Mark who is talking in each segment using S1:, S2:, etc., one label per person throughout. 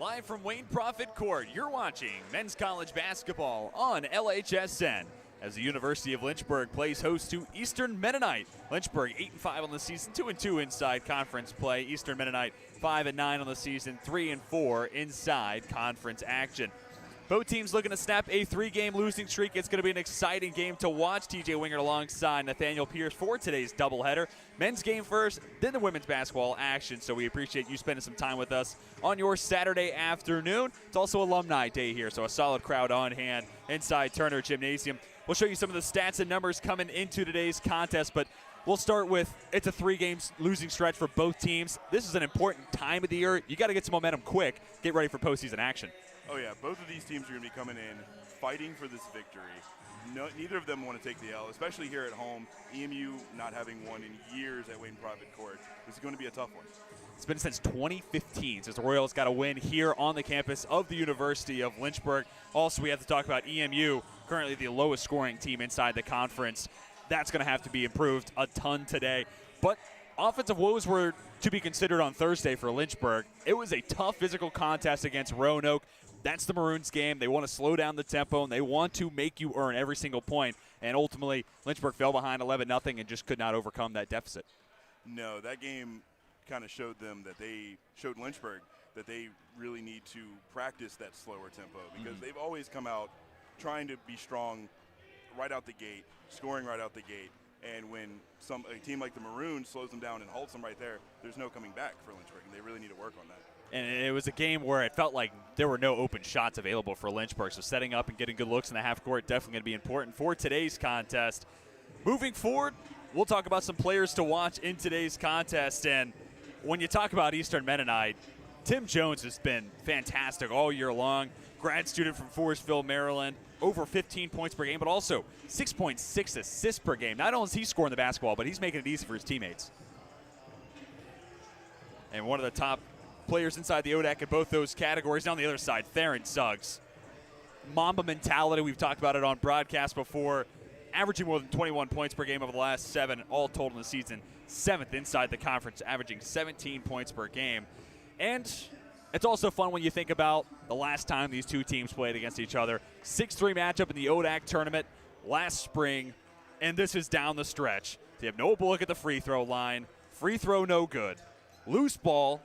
S1: Live from Wayne Prophet Court, you're watching men's college basketball on LHSN as the University of Lynchburg plays host to Eastern Mennonite. Lynchburg 8-5 on the season, 2-2 inside conference play. Eastern Mennonite 5-9 on the season, 3-4 inside conference action. Both teams looking to snap a 3-game losing streak. It's going to be an exciting game to watch. TJ Wingert alongside Nathaniel Pierce for today's doubleheader. Men's game first, then the women's basketball action. So we appreciate you spending some time with us on your Saturday afternoon. It's also Alumni Day here, so a solid crowd on hand inside Turner Gymnasium. We'll show you some of the stats and numbers coming into today's contest, but we'll start with it's a 3-game losing stretch for both teams. This is an important time of the year. You got to get some momentum quick. Get ready for postseason action.
S2: Oh, yeah. Both of these teams are going to be coming in fighting for this victory. Neither of them want to take the L, especially here at home. EMU not having won in years at Wayne Prophet Court. This is going to be a tough one.
S1: It's been since 2015 since the Royals got a win here on the campus of the University of Lynchburg. Also, we have to talk about EMU, currently the lowest scoring team inside the conference. That's going to have to be improved a ton today. But offensive woes were to be considered on Thursday for Lynchburg. It was a tough physical contest against Roanoke. That's the Maroons game. They want to slow down the tempo, and they want to make you earn every single point. And ultimately, Lynchburg fell behind 11-0 and just could not overcome that deficit.
S2: No, that game kind of showed Lynchburg that they really need to practice that slower tempo because they've always come out trying to be strong right out the gate, scoring right out the gate. And when a team like the Maroons slows them down and halts them right there, there's no coming back for Lynchburg, and they really need to work on that.
S1: And it was a game where it felt like there were no open shots available for Lynchburg. So setting up and getting good looks in the half court definitely going to be important for today's contest. Moving forward, we'll talk about some players to watch in today's contest. And when you talk about Eastern Mennonite, Tim Jones has been fantastic all year long. Grad student from Forestville, Maryland, over 15 points per game, but also 6.6 assists per game. Not only is he scoring the basketball, but he's making it easy for his teammates. And one of the top players inside the ODAC in both those categories. Now on the other side, Theron Suggs. Mamba mentality, we've talked about it on broadcast before, averaging more than 21 points per game over the last 7, all total in the season. 7th inside the conference, averaging 17 points per game. And it's also fun when you think about the last time these two teams played against each other. 6-3 matchup in the ODAC tournament last spring, and this is down the stretch. They have no look at the free throw line. Free throw no good. Loose ball,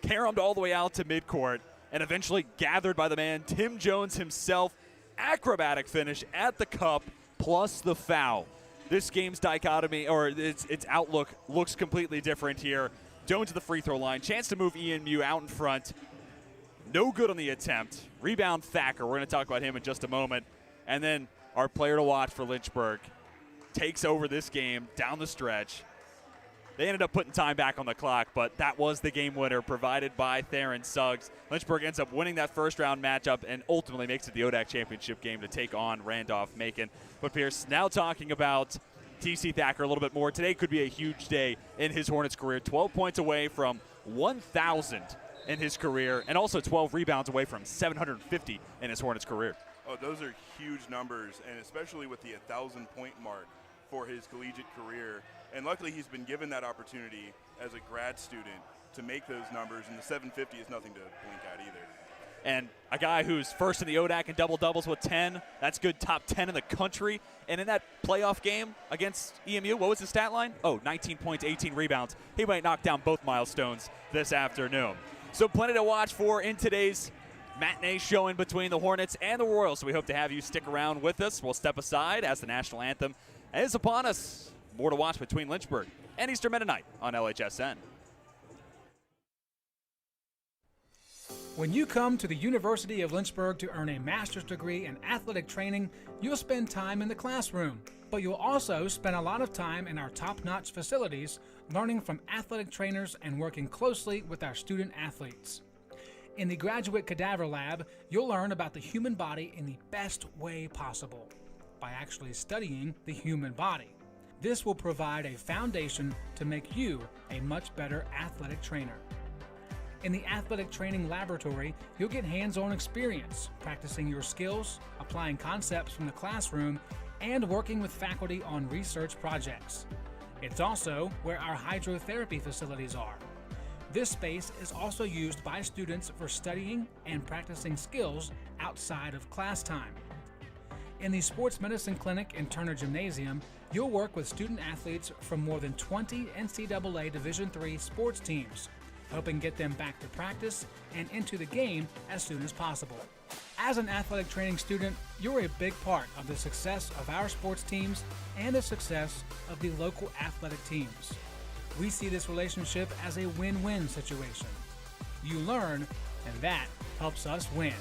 S1: caromed all the way out to midcourt, and eventually gathered by the man, Tim Jones himself. Acrobatic finish at the cup, plus the foul. This game's dichotomy, or its outlook, looks completely different here. Jones at the free throw line. Chance to move EMU out in front. No good on the attempt. Rebound Thacker. We're going to talk about him in just a moment. And then our player to watch for Lynchburg takes over this game down the stretch. They ended up putting time back on the clock, but that was the game winner provided by Theron Suggs. Lynchburg ends up winning that first-round matchup and ultimately makes it the ODAC championship game to take on Randolph-Macon. But Pierce, now talking about TC Thacker a little bit more. Today could be a huge day in his Hornets career. 12 points away from 1,000 in his career, and also 12 rebounds away from 750 in his Hornets career.
S2: Oh, those are huge numbers, and especially with the 1,000-point mark for his collegiate career. And luckily he's been given that opportunity as a grad student to make those numbers, and the 750 is nothing to blink at either.
S1: And a guy who's first in the ODAC in double-doubles with 10. That's good, top 10 in the country. And in that playoff game against EMU, what was his stat line? Oh, 19 points, 18 rebounds. He might knock down both milestones this afternoon. So plenty to watch for in today's matinee showing between the Hornets and the Royals. So we hope to have you stick around with us. We'll step aside as the national anthem is upon us. More to watch between Lynchburg and Eastern Mennonite on LHSN.
S3: When you come to the University of Lynchburg to earn a master's degree in athletic training, you'll spend time in the classroom, but you'll also spend a lot of time in our top-notch facilities, learning from athletic trainers and working closely with our student athletes. In the Graduate Cadaver Lab, you'll learn about the human body in the best way possible, by actually studying the human body. This will provide a foundation to make you a much better athletic trainer. In the Athletic Training Laboratory, you'll get hands-on experience, practicing your skills, applying concepts from the classroom, and working with faculty on research projects. It's also where our hydrotherapy facilities are. This space is also used by students for studying and practicing skills outside of class time. In the Sports Medicine Clinic and Turner Gymnasium, you'll work with student athletes from more than 20 NCAA Division III sports teams, helping get them back to practice and into the game as soon as possible. As an athletic training student, you're a big part of the success of our sports teams and the success of the local athletic teams. We see this relationship as a win-win situation. You learn, and that helps us win.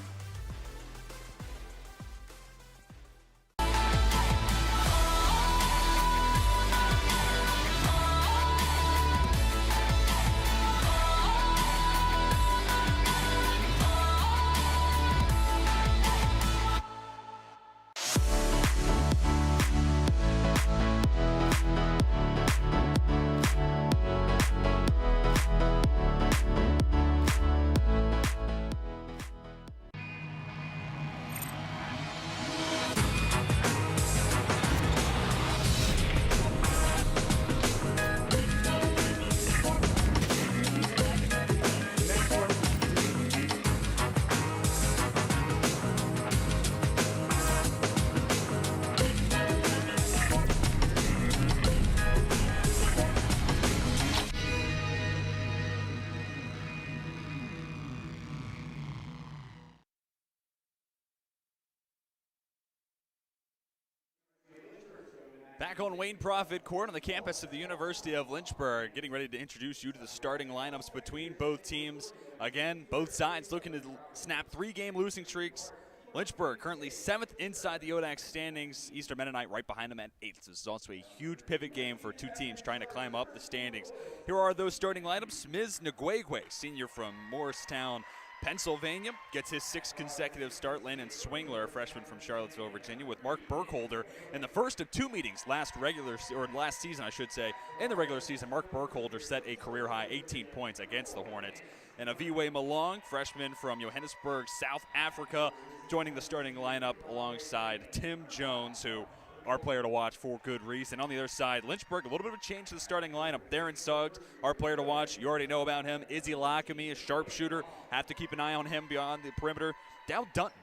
S1: Back on Wayne Prophet Court on the campus of the University of Lynchburg, getting ready to introduce you to the starting lineups between both teams. Again, both sides looking to snap 3-game losing streaks. Lynchburg currently 7th inside the ODAC standings. Eastern Mennonite right behind them at 8th. This is also a huge pivot game for two teams trying to climb up the standings. Here are those starting lineups. Ms. Nguegwe, senior from Morristown, Pennsylvania, gets his 6th consecutive start. Landon Swingler, freshman from Charlottesville, Virginia, with Mark Burkholder in the first of 2 meetings last season, I should say. In the regular season, Mark Burkholder set a career-high 18 points against the Hornets. And Aviwe Malong, freshman from Johannesburg, South Africa, joining the starting lineup alongside Tim Jones, who our player to watch for good reason. On the other side, Lynchburg, a little bit of a change to the starting lineup. Theron Suggs, our player to watch. You already know about him. Izzy Lockamy, a sharpshooter. Have to keep an eye on him beyond the perimeter. Dow Dutton,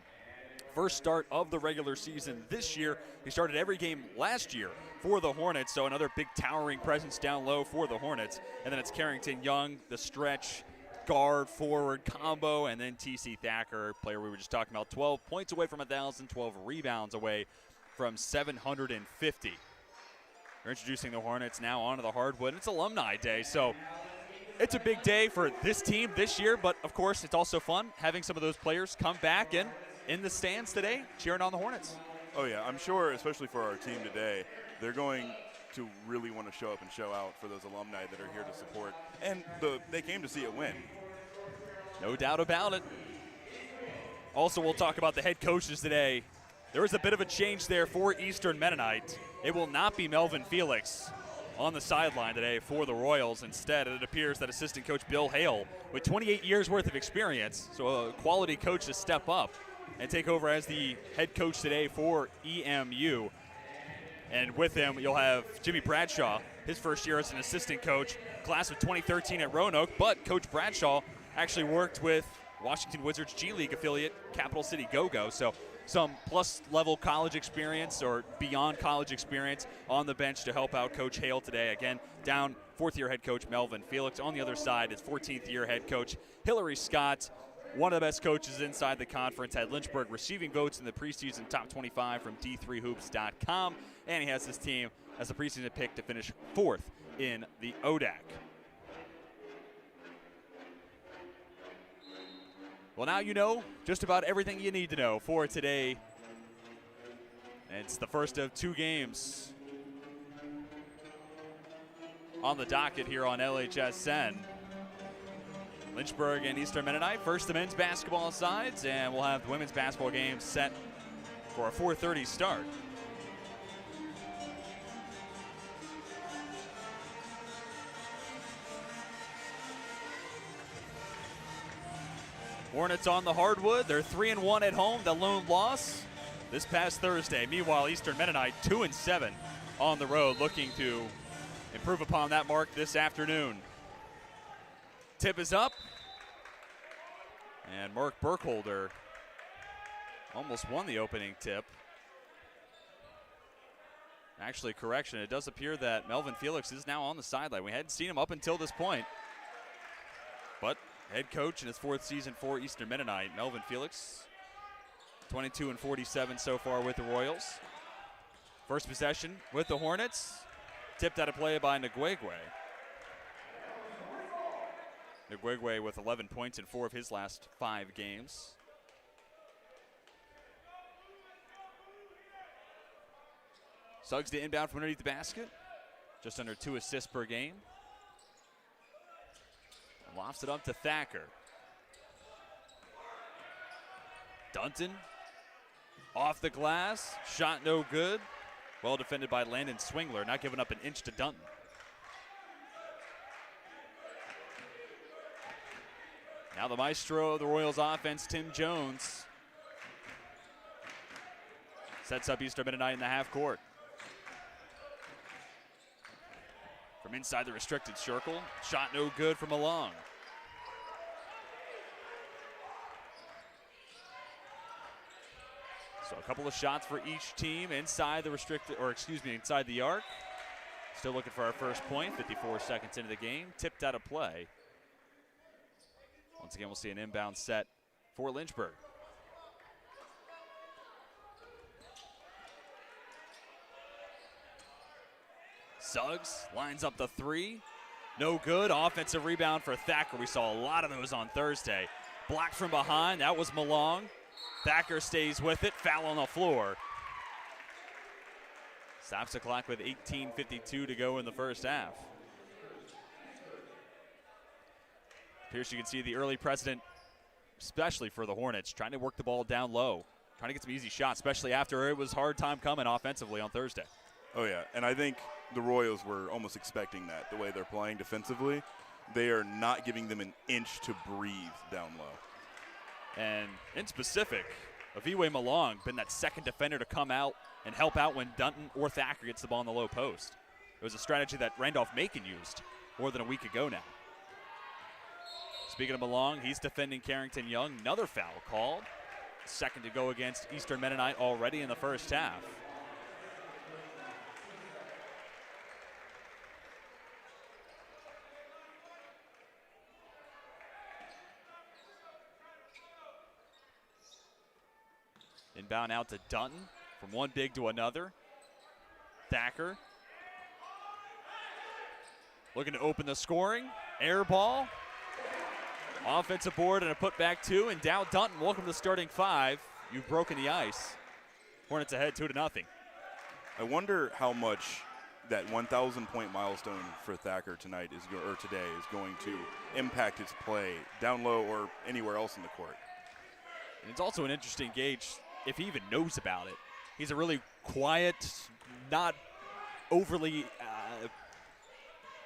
S1: first start of the regular season this year. He started every game last year for the Hornets, so another big towering presence down low for the Hornets. And then it's Carrington Young, the stretch, guard, forward combo, and then T.C. Thacker, player we were just talking about. 12 points away from 1,000, 12 rebounds away from 750. We're introducing the Hornets now onto the hardwood. It's Alumni Day, so it's a big day for this team this year, but of course it's also fun having some of those players come back in the stands today cheering on the Hornets.
S2: Oh yeah, I'm sure, especially for our team today, they're going to really want to show up and show out for those alumni that are here to support. And they came to see a win.
S1: No doubt about it. Also, we'll talk about the head coaches today. There is a bit of a change there for Eastern Mennonite. It will not be Melvin Felix on the sideline today for the Royals. Instead, it appears that assistant coach Bill Hale, with 28 years worth of experience, so a quality coach to step up and take over as the head coach today for EMU. And with him, you'll have Jimmy Bradshaw, his first year as an assistant coach, class of 2013 at Roanoke, but Coach Bradshaw actually worked with Washington Wizards G League affiliate Capital City Go-Go, so some plus-level college experience or beyond college experience on the bench to help out Coach Hale today. Again, down fourth-year head coach Melvin Felix. On the other side is 14th-year head coach Hillary Scott, one of the best coaches inside the conference, had Lynchburg receiving votes in the preseason top 25 from D3Hoops.com, and he has his team as the preseason pick to finish 4th in the ODAC. Well, now you know just about everything you need to know for today. It's the first of 2 games on the docket here on LHSN. Lynchburg and Eastern Mennonite, first the men's basketball sides, and we'll have the women's basketball game set for a 4:30 start. Hornets on the hardwood. They're 3-1 at home, the lone loss this past Thursday. Meanwhile, Eastern Mennonite 2-7 on the road, looking to improve upon that mark this afternoon. tip is up. And Mark Burkholder almost won the opening tip. Actually, correction, it does appear that Melvin Felix is now on the sideline. We hadn't seen him up until this point. But head coach in his 4th season for Eastern Mennonite, Melvin Felix, 22-47 so far with the Royals. First possession with the Hornets, tipped out of play by Nguegwe. Nguegwe with 11 points in 4 of his last 5 games. Suggs to inbound from underneath the basket. Just under 2 assists per game. And lofts it up to Thacker. Dunton off the glass. Shot no good. Well defended by Landon Swingler. Not giving up an inch to Dunton. Now the maestro of the Royals offense, Tim Jones, sets up Eastern Mennonite in the half court. From inside the restricted circle, shot no good from Malong. So a couple of shots for each team inside the inside the arc. Still looking for our first point, 54 seconds into the game, tipped out of play. Once again, we'll see an inbound set for Lynchburg. Suggs lines up the 3. No good. Offensive rebound for Thacker. We saw a lot of those on Thursday. Blocked from behind. That was Malong. Thacker stays with it. Foul on the floor. Stops the clock with 18:52 to go in the first half. Here you can see the early precedent, especially for the Hornets, trying to work the ball down low, trying to get some easy shots, especially after it was hard time coming offensively on Thursday.
S2: Oh, yeah, and I think the Royals were almost expecting that, the way they're playing defensively. They are not giving them an inch to breathe down low.
S1: And in specific, Aviwe Malong been that second defender to come out and help out when Dunton or Thacker gets the ball in the low post. It was a strategy that Randolph-Macon used more than a week ago now. Speaking of Malong, he's defending Carrington Young. Another foul called. Second to go against Eastern Mennonite already in the first half. Inbound out to Dunton from one big to another. Thacker looking to open the scoring. Air ball. Offensive board and a putback 2. And Dow Dunton, welcome to the starting 5. You've broken the ice. Hornets ahead 2-0.
S2: I wonder how much that 1,000-point milestone for Thacker today is going to impact his play down low or anywhere else in the court.
S1: And it's also an interesting gauge if he even knows about it. He's a really quiet, not overly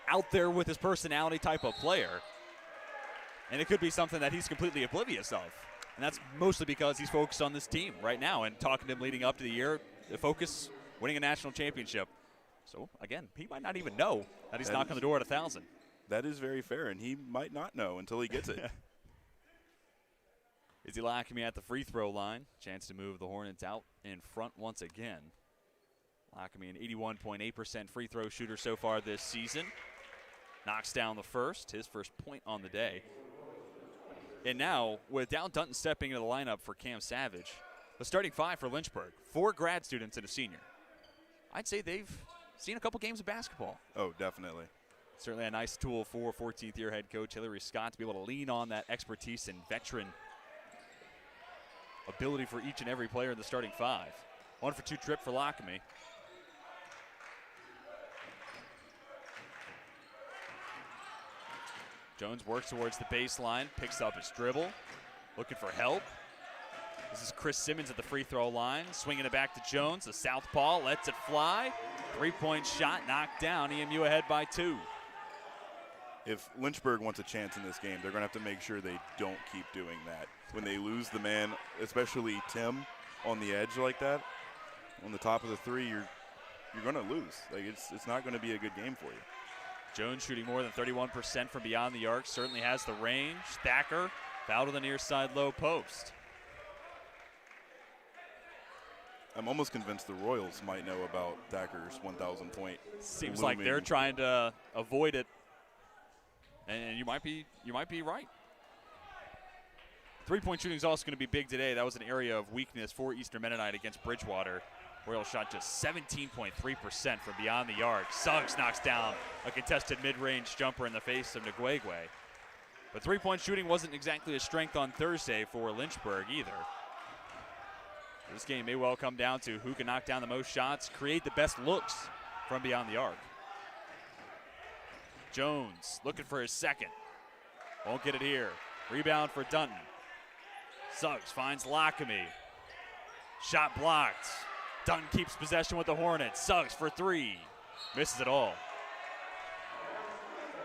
S1: out there with his personality type of player. And it could be something that he's completely oblivious of. And that's mostly because he's focused on this team right now and talking to him leading up to the year, the focus, winning a national championship. So, again, he might not even know that he's knocking on the door at 1,000.
S2: That is very fair, and he might not know until he gets it.
S1: Izzy Lackamy at the free throw line. Chance to move the Hornets out in front once again. Lackamy, an 81.8% free throw shooter so far this season. Knocks down the first, his first point on the day. And now, with Dow Dunton stepping into the lineup for Cam Savage, the starting 5 for Lynchburg, 4 grad students and a senior. I'd say they've seen a couple games of basketball.
S2: Oh, definitely.
S1: Certainly a nice tool for 14th-year head coach Hillary Scott to be able to lean on that expertise and veteran ability for each and every player in the starting 5. 1-for-2 trip for Lackamy. Jones works towards the baseline, picks up his dribble, looking for help. This is Chris Simmons at the free throw line, swinging it back to Jones. The southpaw lets it fly. 3-point shot knocked down. EMU ahead by 2.
S2: If Lynchburg wants a chance in this game, they're going to have to make sure they don't keep doing that. When they lose the man, especially Tim, on the edge like that, on the top of the 3, you're going to lose. Like it's not going to be a good game for you.
S1: Jones shooting more than 31% from beyond the arc. Certainly has the range. Thacker fouled to the near side low post.
S2: I'm almost convinced the Royals might know about Thacker's 1,000 point.
S1: Seems like they're trying to avoid it, and you might be right. 3-point shooting is also going to be big today. That was an area of weakness for Eastern Mennonite against Bridgewater. Royals shot just 17.3% from beyond the arc. Suggs knocks down a contested mid-range jumper in the face of Nguegwe. But 3-point shooting wasn't exactly a strength on Thursday for Lynchburg either. This game may well come down to who can knock down the most shots, create the best looks from beyond the arc. Jones looking for his second. Won't get it here. Rebound for Dunton. Suggs finds Lockamy. Shot blocked. Dunton keeps possession with the Hornets. Suggs for three. Misses it all.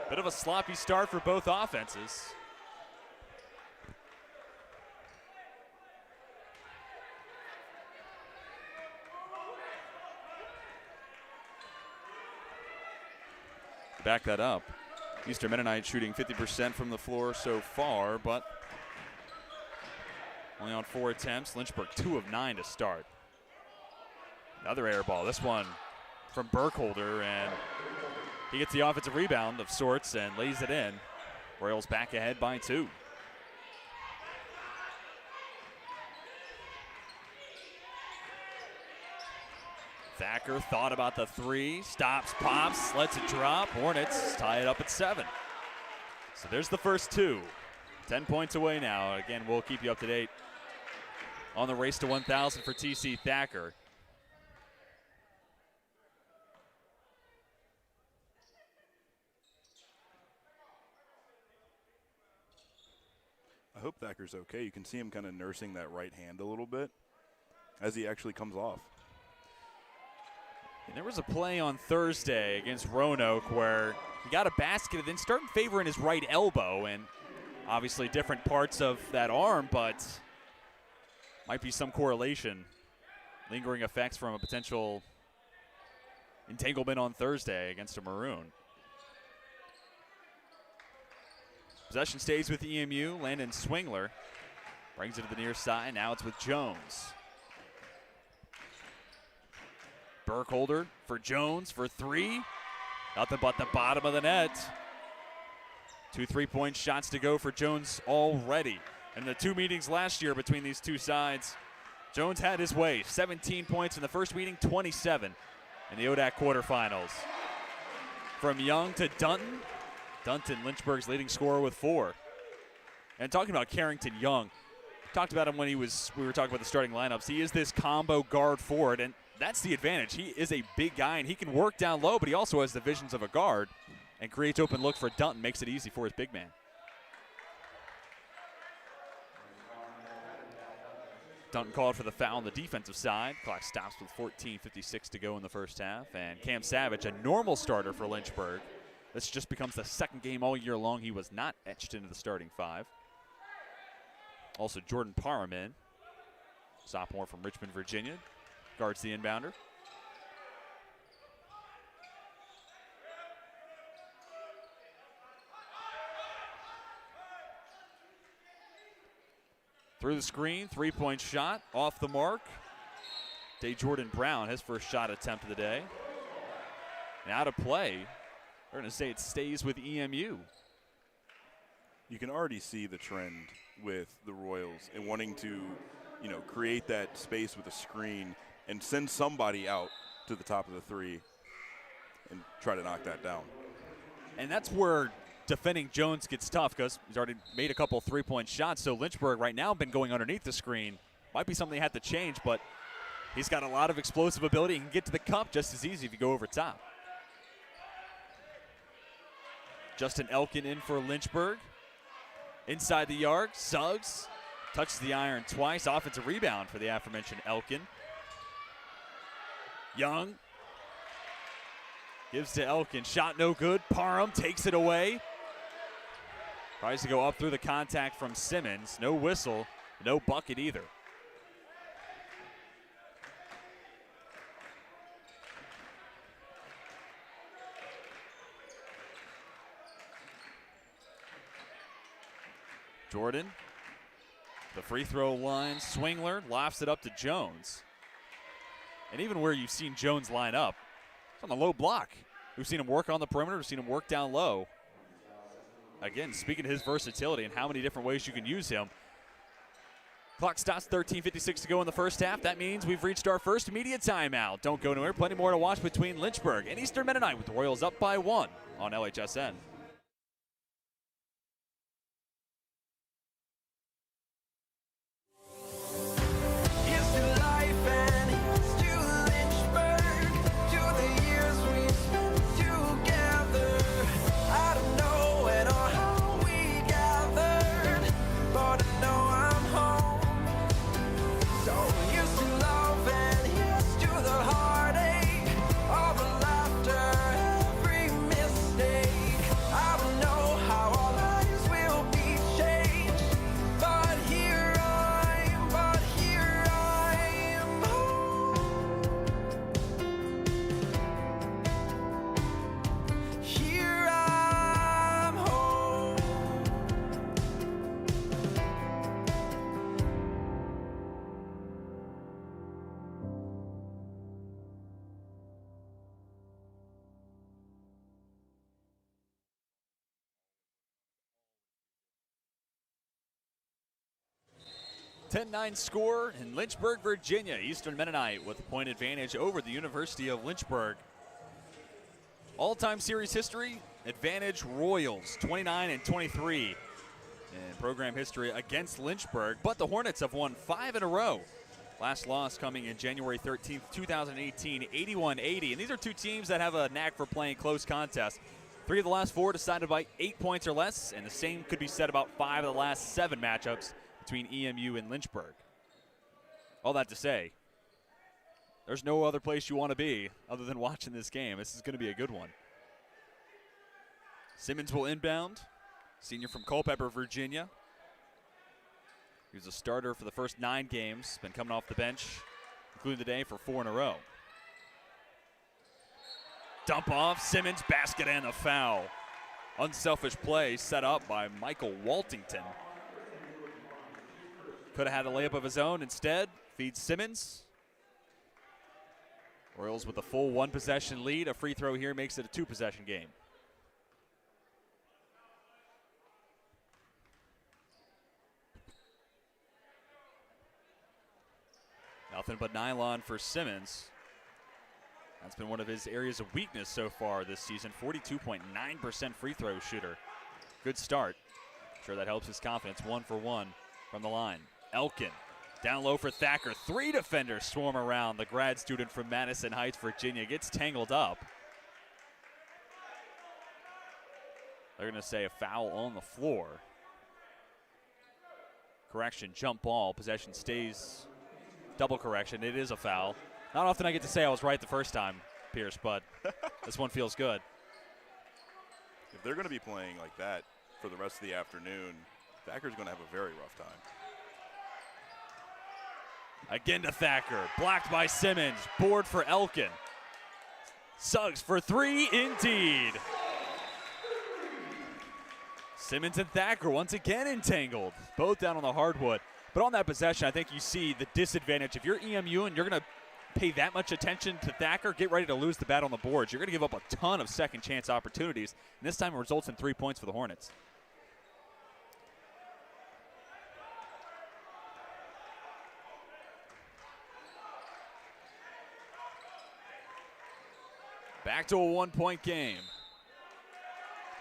S1: Bit of a sloppy start for both offenses. Back that up. Eastern Mennonite shooting 50% from the floor so far, but only on 4 attempts. Lynchburg 2 of 9 to start. Another air ball. This one from Burkholder, and he gets the offensive rebound of sorts and lays it in. Royals back ahead by 2. Thacker thought about the 3, stops, pops, lets it drop. Hornets tie it up at 7. So there's the first 2. 10 points away now. Again, we'll keep you up to date on the race to 1,000 for TC Thacker.
S2: I hope Thacker's okay. You can see him kind of nursing that right hand a little bit as he actually comes off.
S1: And there was a play on Thursday against Roanoke where he got a basket and then started favoring his right elbow, and obviously different parts of that arm, but might be some correlation, lingering effects from a potential entanglement on Thursday against a Maroon. Possession stays with EMU. Landon Swingler brings it to the near side. Now it's with Jones. Burkholder for Jones for 3. Nothing but the bottom of the net. 2 3-point shots to go for Jones already. In the 2 meetings last year between these two sides, Jones had his way. 17 points in the first meeting, 27 in the ODAC quarterfinals. From Young to Dunton. Dunton, Lynchburg's leading scorer with 4. And talking about Carrington Young, talked about him when we were talking about the starting lineups. He is this combo guard forward, and that's the advantage. He is a big guy, and he can work down low, but he also has the visions of a guard and creates open look for Dunton, makes it easy for his big man. Dunton called for the foul on the defensive side. Clock stops with 14:56 to go in the first half, and Cam Savage, a normal starter for Lynchburg. This just becomes the second game all year long he was not etched into the starting 5. Also Jordan Parham, sophomore from Richmond, Virginia, guards the inbounder. Through the screen, 3-point shot, off the mark. Jordan Brown, his first shot attempt of the day. Now to play. We're going to say it stays with EMU.
S2: You can already see the trend with the Royals and wanting to, create that space with a screen and send somebody out to the top of the 3 and try to knock that down.
S1: And that's where defending Jones gets tough because he's already made a couple 3-point shots. So Lynchburg right now been going underneath the screen. Might be something they have to change, but he's got a lot of explosive ability. He can get to the cup just as easy if you go over top. Justin Elkin in for Lynchburg. Inside the arc, Suggs touches the iron twice. Offensive rebound for the aforementioned Elkin. Young gives to Elkin. Shot no good. Parham takes it away. Tries to go up through the contact from Simmons. No whistle, no bucket either. Jordan, the free throw line, Swingler lofts it up to Jones. And even where you've seen Jones line up, it's on the low block. We've seen him work on the perimeter. We've seen him work down low. Again, speaking of his versatility and how many different ways you can use him. Clock stops, 13:56 to go in the first half. That means we've reached our first immediate timeout. Don't go anywhere. Plenty more to watch between Lynchburg and Eastern Mennonite with the Royals up by 1 on LHSN. (10-9) score in Lynchburg, Virginia. Eastern Mennonite with a point advantage over the University of Lynchburg. All-time series history, advantage Royals, 29-23 in program history against Lynchburg. But the Hornets have won 5 in a row. Last loss coming in January 13th, 2018, 81-80. And these are two teams that have a knack for playing close contests. 3 of the last 4 decided by 8 points or less, and the same could be said about 5 of the last 7 matchups between EMU and Lynchburg. All that to say, there's no other place you want to be other than watching this game. This is going to be a good one. Simmons will inbound, senior from Culpeper, Virginia. He was a starter for the first 9 games, been coming off the bench, including today for 4 in a row. Dump off, Simmons, basket and a foul. Unselfish play set up by Michael Waltington. Could have had a layup of his own. Instead, feeds Simmons. Royals with a full 1-possession lead. A free throw here makes it a 2-possession game. Nothing but nylon for Simmons. That's been one of his areas of weakness so far this season. 42.9% free throw shooter. Good start. I'm sure that helps his confidence. 1 for 1 from the line. Elkin down low for Thacker. 3 defenders swarm around. The grad student from Madison Heights, Virginia, gets tangled up. They're going to say a foul on the floor. Correction, jump ball. Possession stays. Double correction. It is a foul. Not often I get to say I was right the first time, Pierce, but this one feels good.
S2: If they're going to be playing like that for the rest of the afternoon, Thacker's going to have a very rough time.
S1: Again to Thacker, blocked by Simmons, board for Elkin. Suggs for 3, indeed. Simmons and Thacker once again entangled, both down on the hardwood. But on that possession, I think you see the disadvantage. If you're EMU and you're going to pay that much attention to Thacker, get ready to lose the bat on the boards. You're going to give up a ton of second chance opportunities, and this time it results in 3 points for the Hornets. Back to a 1-point game.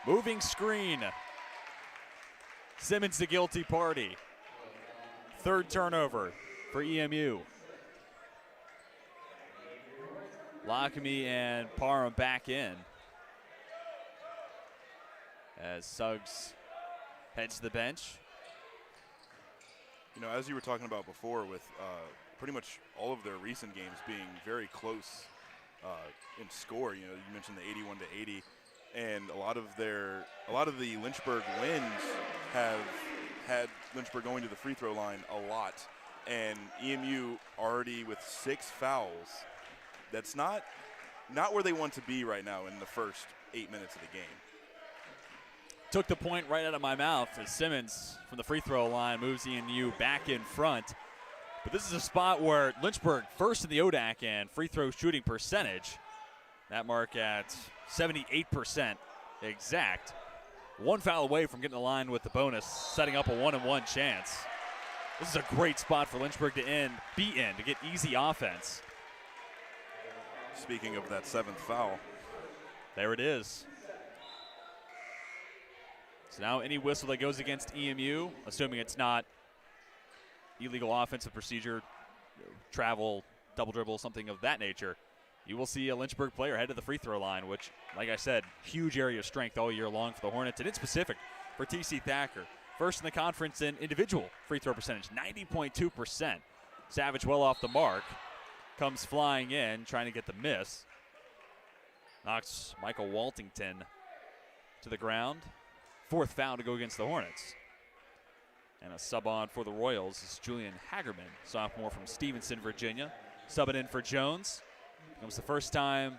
S1: Moving screen. Simmons the guilty party. 3rd turnover for EMU. Lockamy and Parham back in as Suggs heads to the bench.
S2: You know, as you were talking about before, with pretty much all of their recent games being very close in score. You know, you mentioned the 81-80, and a lot of the Lynchburg wins have had Lynchburg going to the free throw line a lot, and EMU already with 6 fouls. That's not where they want to be right now in the first 8 minutes of the game.
S1: took the point right out of my mouth as Simmons from the free throw line moves EMU back in front. But this is a spot where Lynchburg first in the ODAC and free throw shooting percentage. That mark at 78% exact. One foul away from getting the line with the bonus, setting up a 1-and-1 chance. This is a great spot for Lynchburg to to get easy offense.
S2: Speaking of that 7th foul.
S1: There it is. So now any whistle that goes against EMU, assuming it's not illegal offensive procedure, travel, double dribble, something of that nature, you will see a Lynchburg player head to the free throw line, which, like I said, huge area of strength all year long for the Hornets, and in specific for TC Thacker. First in the conference in individual free throw percentage, 90.2%. Savage well off the mark, comes flying in, trying to get the miss. Knocks Michael Waltington to the ground. 4th foul to go against the Hornets. And a sub on for the Royals is Julian Hagerman, sophomore from Stevenson, Virginia. Subbing in for Jones. It was the first time,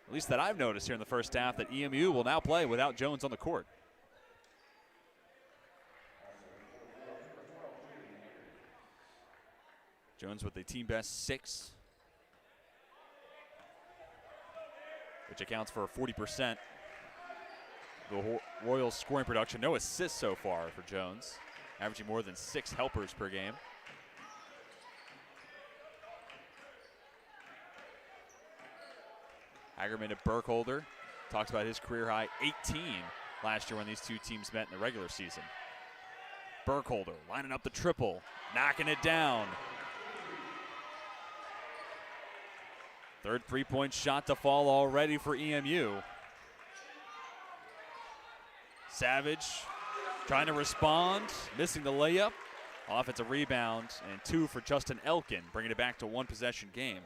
S1: at least that I've noticed here in the first half, that EMU will now play without Jones on the court. Jones with a team best 6, which accounts for 40%. The Royals scoring production, no assists so far for Jones, averaging more than 6 helpers per game. Hagerman to Burkholder, talks about his career high 18 last year when these two teams met in the regular season. Burkholder lining up the triple, knocking it down. 3rd three-point shot to fall already for EMU. Savage trying to respond, missing the layup. Offensive rebound, and 2 for Justin Elkin, bringing it back to 1-possession game.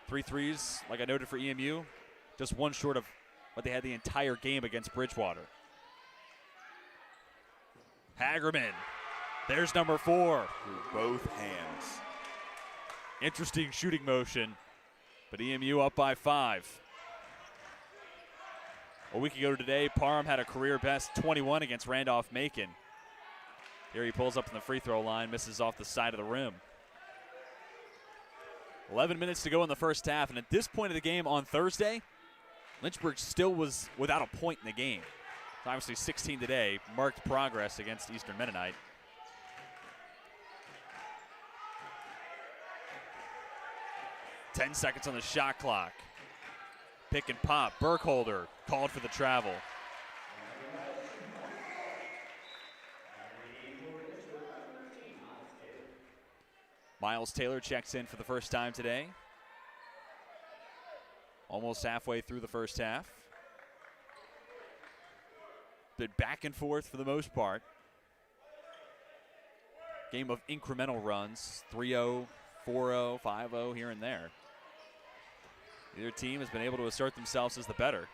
S1: 3 threes, like I noted for EMU, just 1 short of what they had the entire game against Bridgewater. Hagerman, there's number 4.
S2: Through both hands.
S1: Interesting shooting motion, but EMU up by 5. A week ago today, Parham had a career best 21 against Randolph-Macon. Here he pulls up from the free throw line, misses off the side of the rim. 11 minutes to go in the first half, and at this point of the game on Thursday, Lynchburg still was without a point in the game. Obviously 16 today, marked progress against Eastern Mennonite. Ten seconds on the shot clock. Pick and pop, Burkholder called for the travel. Miles Taylor checks in for the first time today. Almost halfway through the first half. Been back and forth for the most part. Game of incremental runs, 3-0, 4-0, 5-0 here and there. Either team has been able to assert themselves as the better.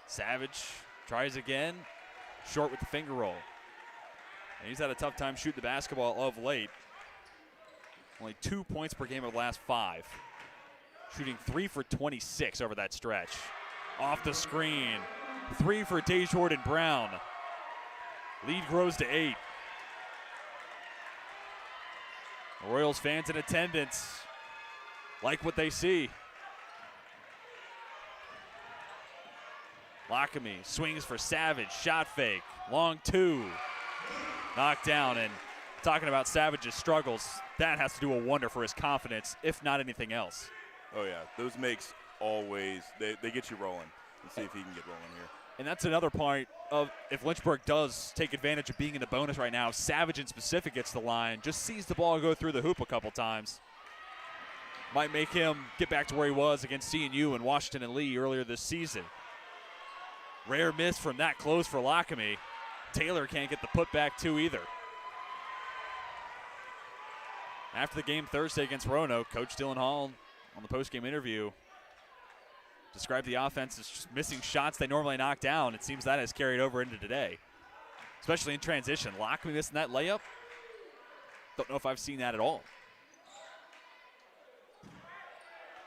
S1: Savage tries again, short with the finger roll. And he's had a tough time shooting the basketball of late. Only 2 points per game over the last 5. Shooting 3 for 26 over that stretch. Off the screen, 3 for Jordan Brown. Lead grows to 8. The Royals fans in attendance like what they see. Lockamy swings for Savage, shot fake, long 2. Knocked down, and talking about Savage's struggles, that has to do a wonder for his confidence, if not anything else.
S2: Oh yeah, those makes always, they get you rolling. Let's see if he can get rolling here.
S1: And that's another point of if Lynchburg does take advantage of being in the bonus right now, Savage in specific gets the line, just sees the ball go through the hoop a couple times. Might make him get back to where he was against CNU and Washington and Lee earlier this season. Rare miss from that close for Lockamy. Taylor can't get the putback too either. After the game Thursday against Roanoke, Coach Dylan Hall on the postgame interview described the offense as just missing shots they normally knock down. It seems that has carried over into today, especially in transition. Lockamy missing that layup. Don't know if I've seen that at all.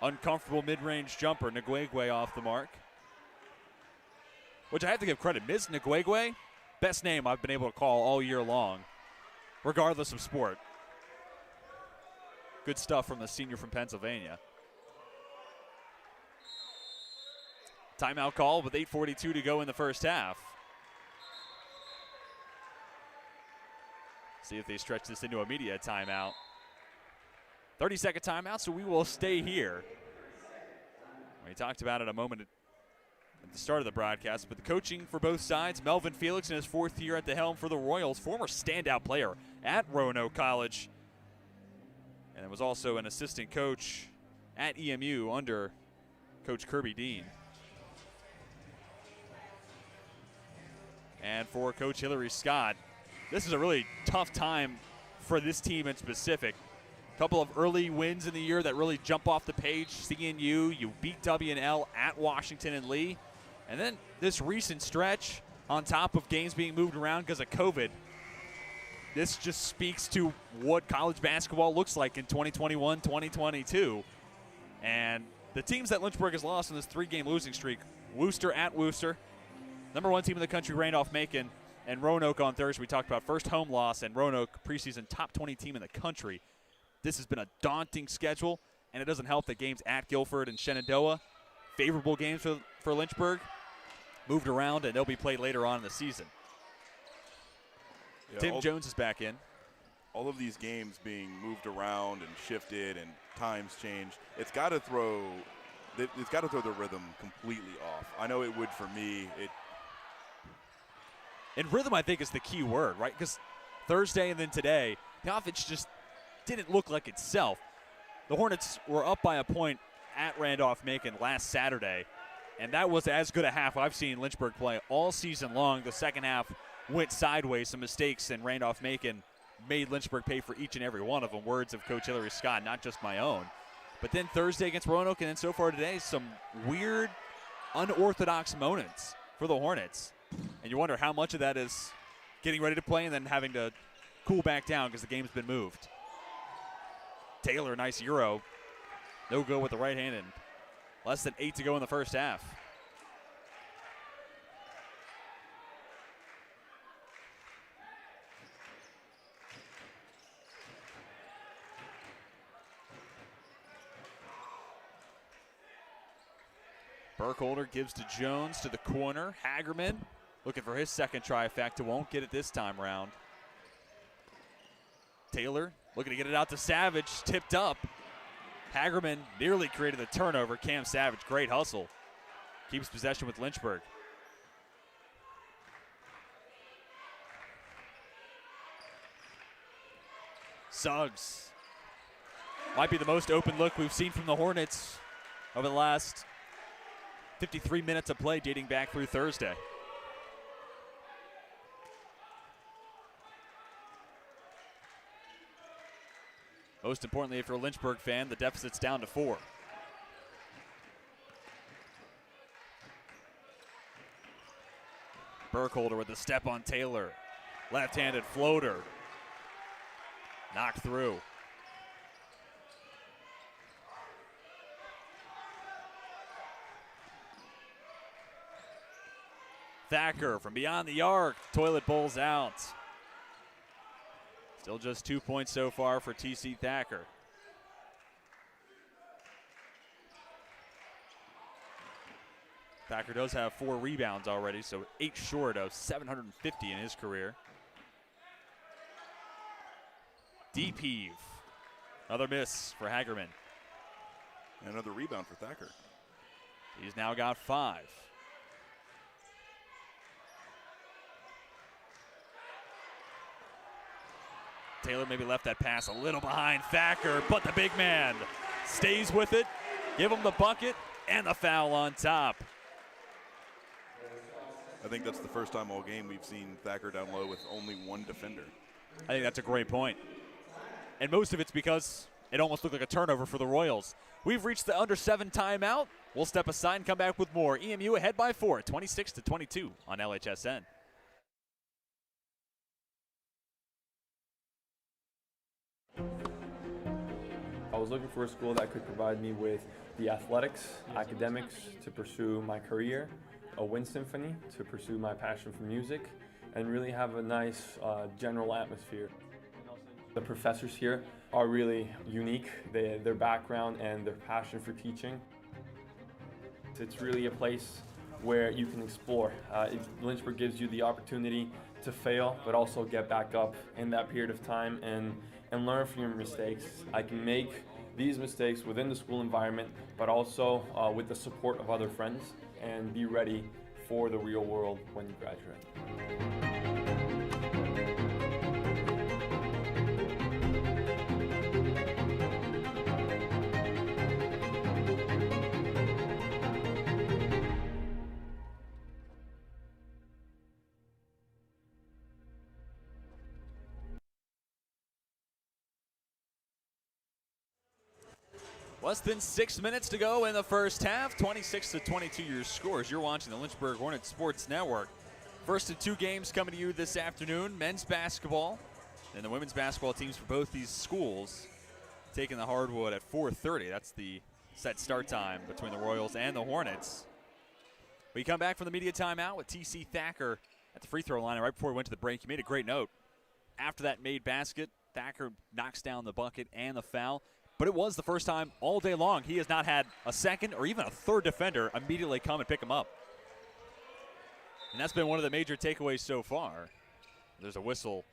S1: Uncomfortable mid-range jumper, Nguegwe off the mark. which I have to give credit. Ms. Ngwegwe, best name I've been able to call all year long, regardless of sport. Good stuff from the senior from Pennsylvania. Timeout call with 8:42 to go in the first half. See if they stretch this into a media timeout. 30-second timeout, so we will stay here. We talked about it a moment at the start of the broadcast, but the coaching for both sides, Melvin Felix in his 4th year at the helm for the Royals, former standout player at Roanoke College, and was also an assistant coach at EMU under Coach Kirby Dean. And for Coach Hillary Scott, this is a really tough time for this team in specific. A couple of early wins in the year that really jump off the page. CNU, you beat W&L at Washington and Lee. And then this recent stretch on top of games being moved around because of COVID. This just speaks to what college basketball looks like in 2021, 2022. And the teams that Lynchburg has lost in this 3-game losing streak, Worcester at Worcester, #1 team in the country, Randolph-Macon, and Roanoke on Thursday. We talked about first home loss, and Roanoke, preseason top 20 team in the country. This has been a daunting schedule, and it doesn't help that games at Guilford and Shenandoah, favorable games for Lynchburg, moved around, and they'll be played later on in the season. Yeah, Tim Jones is back in.
S2: All of these games being moved around and shifted and times changed, it's got to throw the rhythm completely off. I know it would for me.
S1: And rhythm, I think, is the key word, right? Because Thursday and then today, the offense just didn't look like itself. The Hornets were up by a point at Randolph-Macon last Saturday, and that was as good a half I've seen Lynchburg play all season long. The second half went sideways. Some mistakes, and Randolph-Macon made Lynchburg pay for each and every one of them. Words of Coach Hillary Scott, not just my own. But then Thursday against Roanoke, and then so far today, some weird, unorthodox moments for the Hornets. And you wonder how much of that is getting ready to play and then having to cool back down because the game's been moved. Taylor, nice Euro. No good with the right hand, and less than 8 to go in the first half. Burkholder gives to Jones to the corner. Hagerman looking for his second trifecta. Won't get it this time around. Taylor looking to get it out to Savage. Tipped up. Hagerman nearly created the turnover. Cam Savage, great hustle. Keeps possession with Lynchburg. Suggs. Might be the most open look we've seen from the Hornets over the last 53 minutes of play dating back through Thursday. Most importantly, if you're a Lynchburg fan, the deficit's down to 4. Burkholder with the step on Taylor. Left-handed floater. Knocked through. Thacker from beyond the arc. Toilet bowls out. Still just 2 points so far for TC Thacker. Thacker does have 4 rebounds already, so 8 short of 750 in his career. Deep heave. Another miss for Hagerman.
S2: And another rebound for Thacker.
S1: He's now got 5. Taylor maybe left that pass a little behind Thacker, but the big man stays with it. Give him the bucket and the foul on top.
S2: I think that's the first time all game we've seen Thacker down low with only 1 defender.
S1: I think that's a great point. And most of it's because it almost looked like a turnover for the Royals. We've reached the under 7 timeout. We'll step aside and come back with more. EMU ahead by 4, 26-22 on LHSN.
S4: I was looking for a school that could provide me with the athletics, academics to pursue my career, a wind symphony to pursue my passion for music and really have a nice general atmosphere. The professors here are really unique, their background and their passion for teaching. It's really a place where you can explore. Lynchburg gives you the opportunity to fail, but also get back up in that period of time and learn from your mistakes. I can make these mistakes within the school environment, but also with the support of other friends, and be ready for the real world when you graduate.
S1: Less than 6 minutes to go in the first half. 26-22 your scores. You're watching the Lynchburg Hornets Sports Network. First of two games coming to you this afternoon. Men's basketball and the women's basketball teams for both these schools taking the hardwood at 4:30. That's the set start time between the Royals and the Hornets. We come back from the media timeout with T.C. Thacker at the free throw line. And right before we went to the break, he made a great note. After that made basket, Thacker knocks down the bucket and the foul. But it was the first time all day long he has not had a second or even a third defender immediately come and pick him up. And that's been one of the major takeaways so far. There's a whistle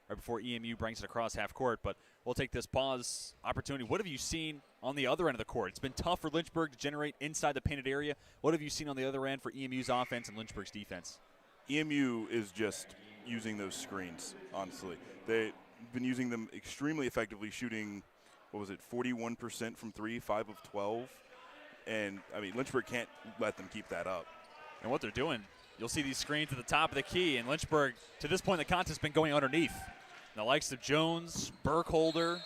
S1: right before EMU brings it across half court, but we'll take this pause opportunity. What have you seen on the other end of the court? It's been tough for Lynchburg to generate inside the painted area. What have you seen on the other end for EMU's offense and Lynchburg's defense?
S2: EMU is just using those screens, honestly. They've been using them extremely effectively, shooting – 41% from three, 5 of 12. And, I mean, Lynchburg can't let them keep that up.
S1: And what they're doing, you'll see these screens at the top of the key, and Lynchburg, to this point in the contest, has been going underneath. And the likes of Jones, Burkholder,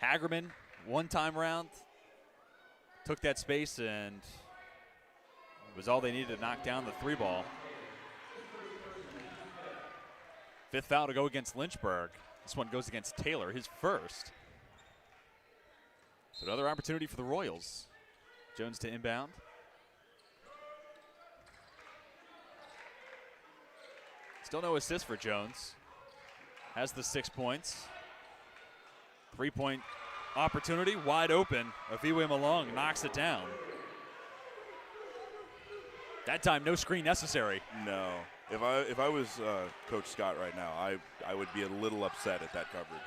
S1: Hagerman, one time round, took that space, and it was all they needed to knock down the three ball. Fifth foul to go against Lynchburg. This one goes against Taylor, his first. So another opportunity for the Royals. Jones to inbound. Still no assist for Jones. Has the 6 points. 3-point opportunity, wide open. Aviwe Malong knocks it down. That time, no screen necessary.
S2: No. If I was Coach Scott right now, I would be a little upset at that coverage.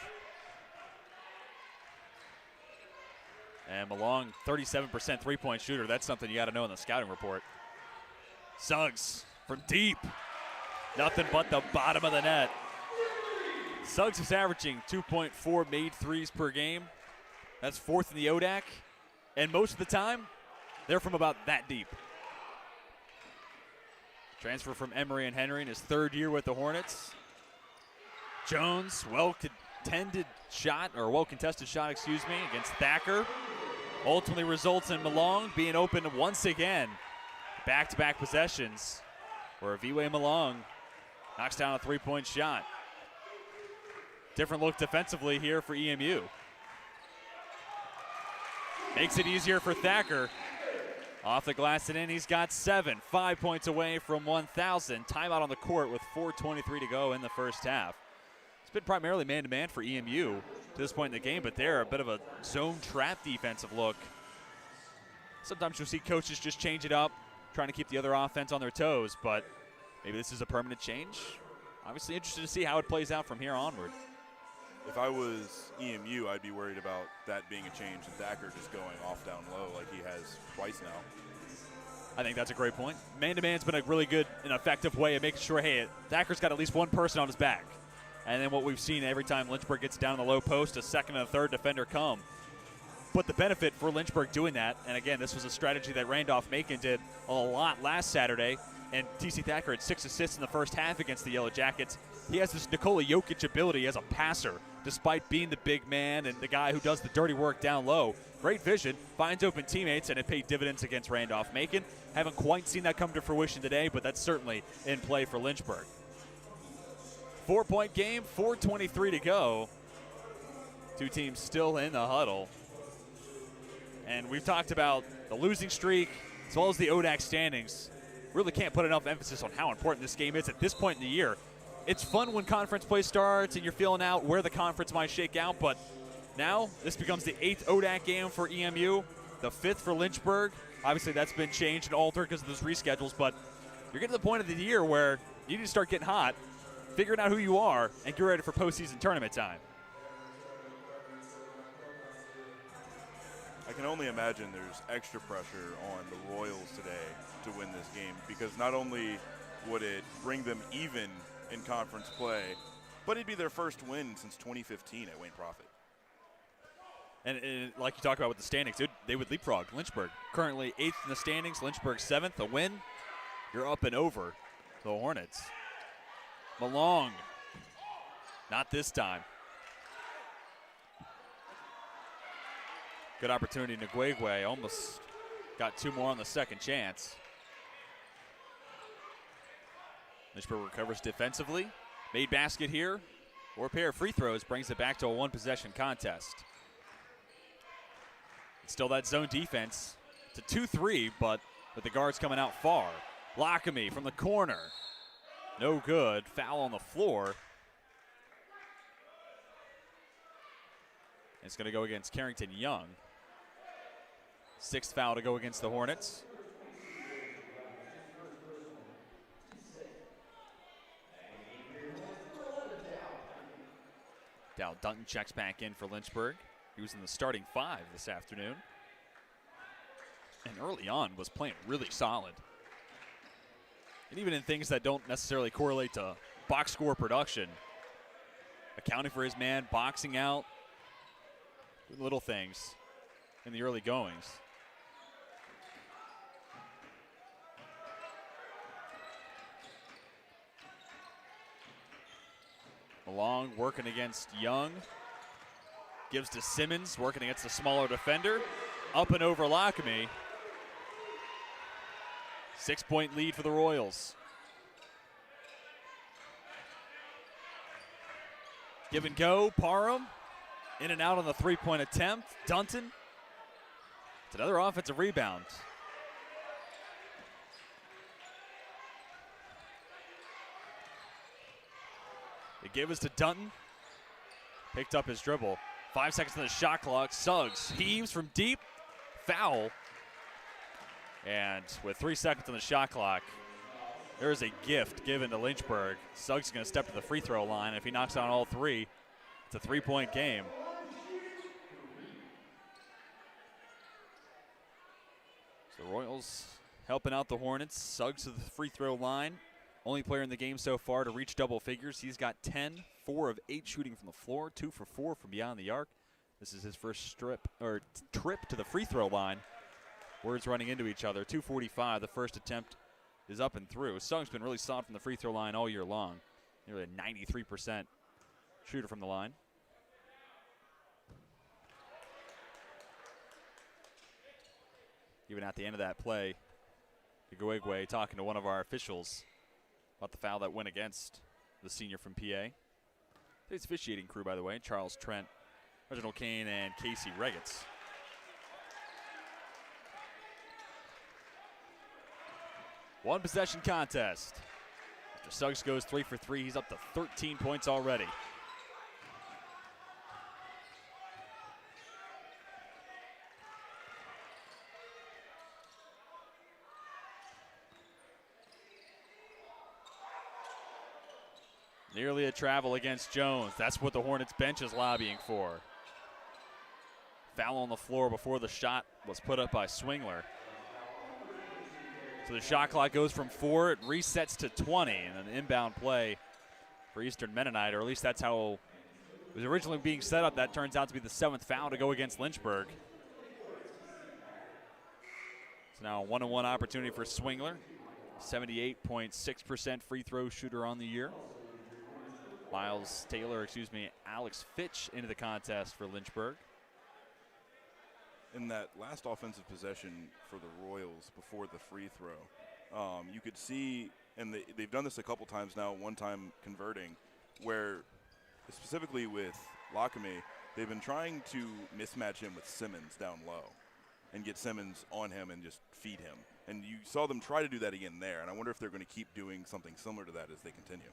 S1: And Malong, 37% three-point shooter. That's something you got to know in the scouting report. Suggs from deep. Nothing but the bottom of the net. Suggs is averaging 2.4 made threes per game. That's fourth in the ODAC. And most of the time, they're from about that deep. Transfer from Emory and Henry in his third year with the Hornets. Jones, well-contested shot, against Thacker. Ultimately results in Malong being open once again. Back-to-back possessions where Aviwe Malong knocks down a three-point shot. Different look defensively here for EMU. Makes it easier for Thacker. Off the glass and in, he's got 7. 5 points away from 1,000. Timeout on the court with 4:23 to go in the first half. It's been primarily man-to-man for EMU to this point in the game, but they're a bit of a zone trap defensive look. Sometimes you'll see coaches just change it up, trying to keep the other offense on their toes, but maybe this is a permanent change. Obviously interested to see how it plays out from here onward.
S2: If I was EMU, I'd be worried about that being a change and Thacker just going off down low like he has twice now.
S1: I think that's a great point. Man-to-man's been a really good and effective way of making sure, hey, Thacker's got at least one person on his back. And then what we've seen every time Lynchburg gets down in the low post, a second and a third defender come. But the benefit for Lynchburg doing that, and again, this was a strategy that Randolph-Macon did a lot last Saturday, and T.C. Thacker had 6 assists in the first half against the Yellow Jackets. He has this Nikola Jokic ability as a passer, despite being the big man and the guy who does the dirty work down low. Great vision, finds open teammates, and it paid dividends against Randolph-Macon. Haven't quite seen that come to fruition today, but that's certainly in play for Lynchburg. 4-point game, 4:23 to go. Two teams still in the huddle. And we've talked about the losing streak as well as the ODAC standings. really can't put enough emphasis on how important this game is at this point in the year. It's fun when conference play starts and you're feeling out where the conference might shake out, but now this becomes the 8th ODAC game for EMU, the 5th for Lynchburg. Obviously that's been changed and altered because of those reschedules, but you're getting to the point of the year where you need to start getting hot, figuring out who you are, and get ready for postseason tournament time.
S2: I can only imagine there's extra pressure on the Royals today to win this game, because not only would it bring them even in conference play, but it'd be their first win since 2015 at Wayne Prophet.
S1: And like you talked about with the standings, they would leapfrog Lynchburg. Currently 8th in the standings, Lynchburg 7th. A win, you're up and over the Hornets. Malong, not this time. Good opportunity. Nguegwe almost got 2 more on the second chance. Lynchburg recovers defensively. Made basket here, or a pair of free throws brings it back to a 1-possession contest. It's still that zone defense. It's a 2-3, but with the guards coming out far. Lockamy from the corner. No good. Foul on the floor. It's going to go against Carrington Young. 6th foul to go against the Hornets. Dow Dutton checks back in for Lynchburg. He was in the starting 5 this afternoon. And early on was playing really solid. And even in things that don't necessarily correlate to box score production, accounting for his man, boxing out, little things in the early goings. Malong working against Young. Gives to Simmons, working against the smaller defender. Up and over Lockamy. 6-point lead for the Royals. Give and go, Parham. In and out on the 3-point attempt. Dunton. It's another offensive rebound. The give is to Dunton. Picked up his dribble. 5 seconds on the shot clock. Suggs heaves from deep. Foul. And with 3 seconds on the shot clock, there is a gift given to Lynchburg. Suggs is going to step to the free throw line. If he knocks down all 3, it's a 3-point game. So the Royals helping out the Hornets. Suggs to the free throw line. Only player in the game so far to reach double figures. He's got 10, 4 of 8 shooting from the floor, 2 for 4 from beyond the arc. This is his first trip to the free throw line. Words running into each other. 2:45. The first attempt is up and through. Suggs been really solid from the free throw line all year long. Nearly a 93% shooter from the line. Even at the end of that play, Nguegwe talking to one of our officials about the foul that went against the senior from PA. Today's officiating crew, by the way, Charles Trent, Reginald Kane, and Casey Regetz. One possession contest. After Suggs goes 3 for 3, he's up to 13 points already. Nearly a travel against Jones. That's what the Hornets bench is lobbying for. Foul on the floor before the shot was put up by Swingler. So the shot clock goes from 4, it resets to 20, and an inbound play for Eastern Mennonite, or at least that's how it was originally being set up. That turns out to be the 7th foul to go against Lynchburg. It's now a 1-on-1 opportunity for Swingler. 78.6% free throw shooter on the year. Alex Fitch into the contest for Lynchburg.
S2: In that last offensive possession for the Royals before the free throw, you could see, and they've done this a couple times now, one time converting, where specifically with Lockamy, they've been trying to mismatch him with Simmons down low. and get Simmons on him and just feed him. And you saw them try to do that again there, and I wonder if they're going to keep doing something similar to that as they continue.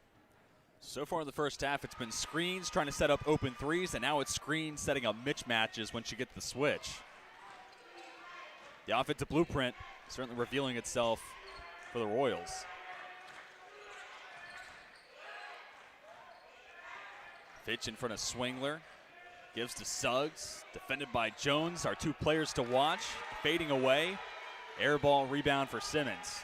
S1: So far in the first half, it's been screens trying to set up open threes, and now it's screens setting up mismatches once you get the switch. The offensive blueprint certainly revealing itself for the Royals. Fitch in front of Swingler. Gives to Suggs. Defended by Jones. Our two players to watch. Fading away. Air ball rebound for Simmons.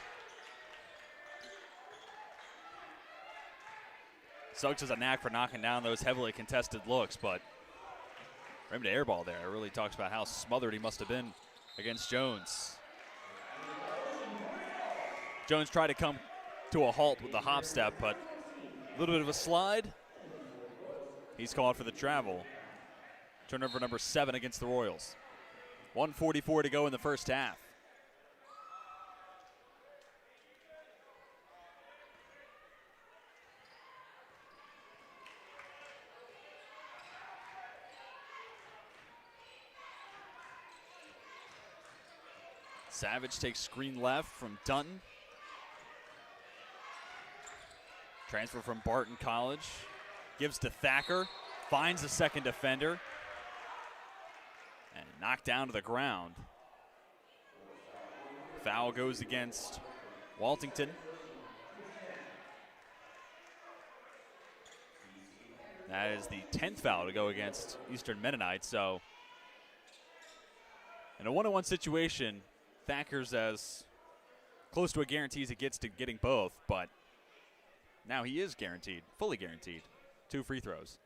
S1: Suggs has a knack for knocking down those heavily contested looks, but for him to air ball there, it really talks about how smothered he must have been against Jones. Jones tried to come to a halt with the hop step, but a little bit of a slide. He's called for the travel. Turnover number 7 against the Royals. 1:44 to go in the first half. Savage takes screen left from Dunton. Transfer from Barton College. Gives to Thacker. Finds the second defender. And knocked down to the ground. Foul goes against Waltington. That is the 10th foul to go against Eastern Mennonite. So in a 1-on-1 situation, Thacker's as close to a guarantee as it gets to getting both, but now he is guaranteed, fully guaranteed. 2 free throws.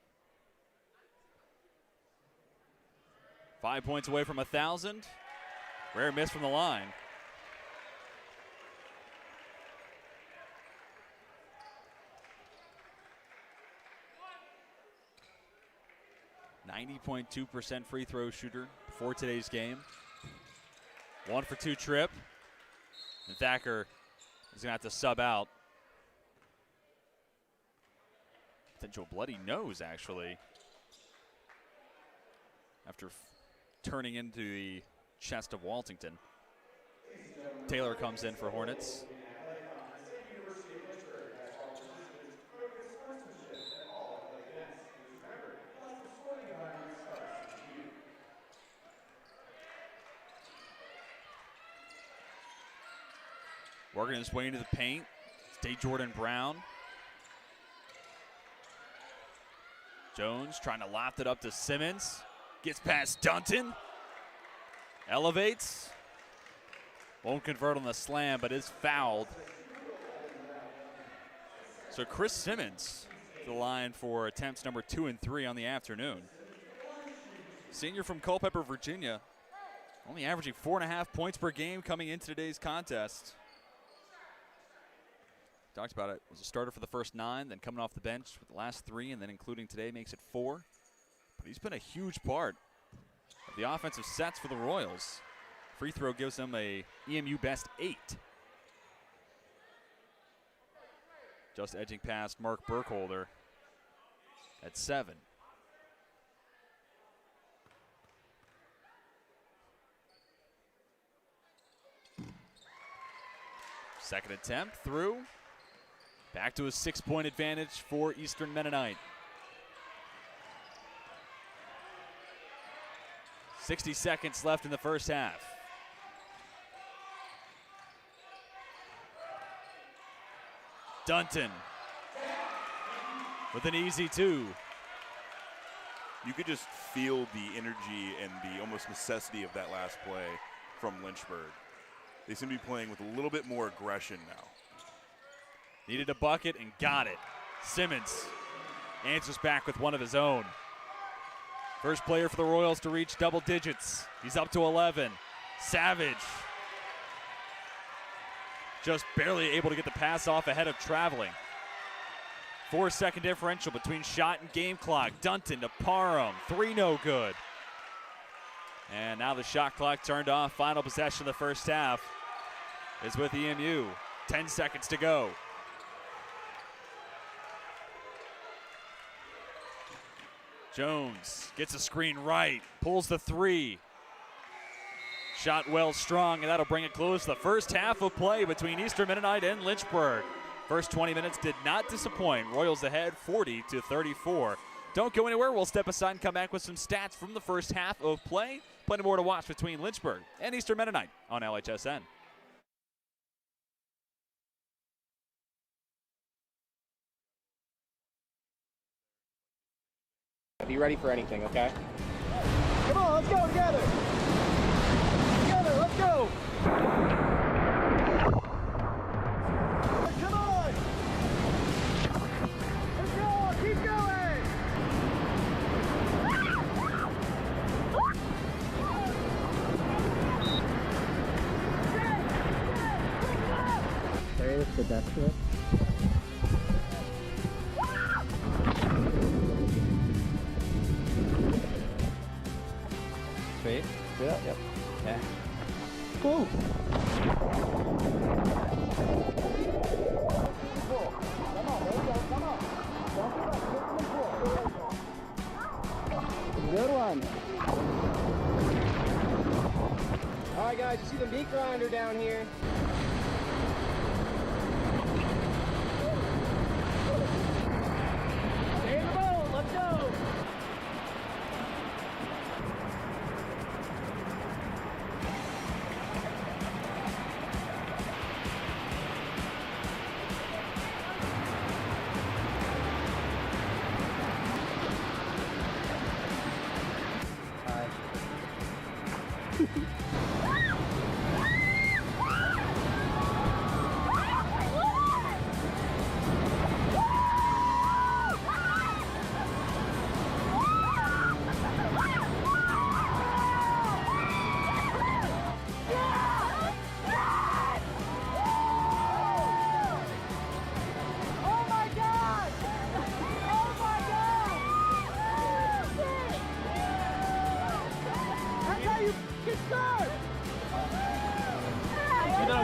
S1: 5 points away from 1,000. Rare miss from the line. .2% free throw shooter for today's game. 1 for 2 trip. And Thacker is going to have to sub out. Potential bloody nose, actually. After turning into the chest of Waltington. Taylor comes in for Hornets. Working his way into the paint. Stay Jordan Brown. Jones trying to loft it up to Simmons. Gets past Dunton. Elevates. Won't convert on the slam, but is fouled. So Chris Simmons, the line for attempts number 2 and 3 on the afternoon. Senior from Culpeper, Virginia. Only averaging 4.5 points per game coming into today's contest. Talked about it. Was a starter for the first 9, then coming off the bench with the last 3, and then including today makes it 4. But he's been a huge part of the offensive sets for the Royals. Free throw gives him a EMU best 8. Just edging past Mark Burkholder at 7. Second attempt through. Back to a 6-point advantage for Eastern Mennonite. 60 seconds left in the first half. Dunton with an easy 2.
S2: You could just feel the energy and the almost necessity of that last play from Lynchburg. They seem to be playing with a little bit more aggression now.
S1: Needed a bucket and got it. Simmons answers back with one of his own. First player for the Royals to reach double digits. He's up to 11. Savage just barely able to get the pass off ahead of traveling. 4-second differential between shot and game clock. Dunton to Parham. 3 no good. And now the shot clock turned off. Final possession of the first half is with EMU. 10 seconds to go. Jones gets a screen right, pulls the 3. Shot well strong, and that'll bring it close to the first half of play between Eastern Mennonite and Lynchburg. First 20 minutes did not disappoint. Royals ahead 40-34. Don't go anywhere. We'll step aside and come back with some stats from the first half of play. Plenty more to watch between Lynchburg and Eastern Mennonite on LHSN.
S5: Be ready for anything, okay?
S6: Come on, let's go together! Together, let's go! Come on! Let's go, keep going! Carry this to death to it.
S5: Sweet.
S6: Yep.
S5: Yeah.
S6: Cool. Good one. All right, guys, you see the meat grinder down here? Stay in the boat. Let's go.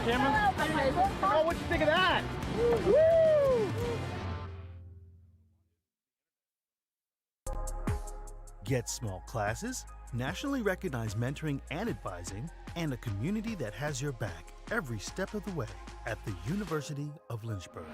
S6: Camera? Oh, what'd you think of that? Woo!
S7: Get small classes, nationally recognized mentoring and advising, and a community that has your back every step of the way at the University of Lynchburg.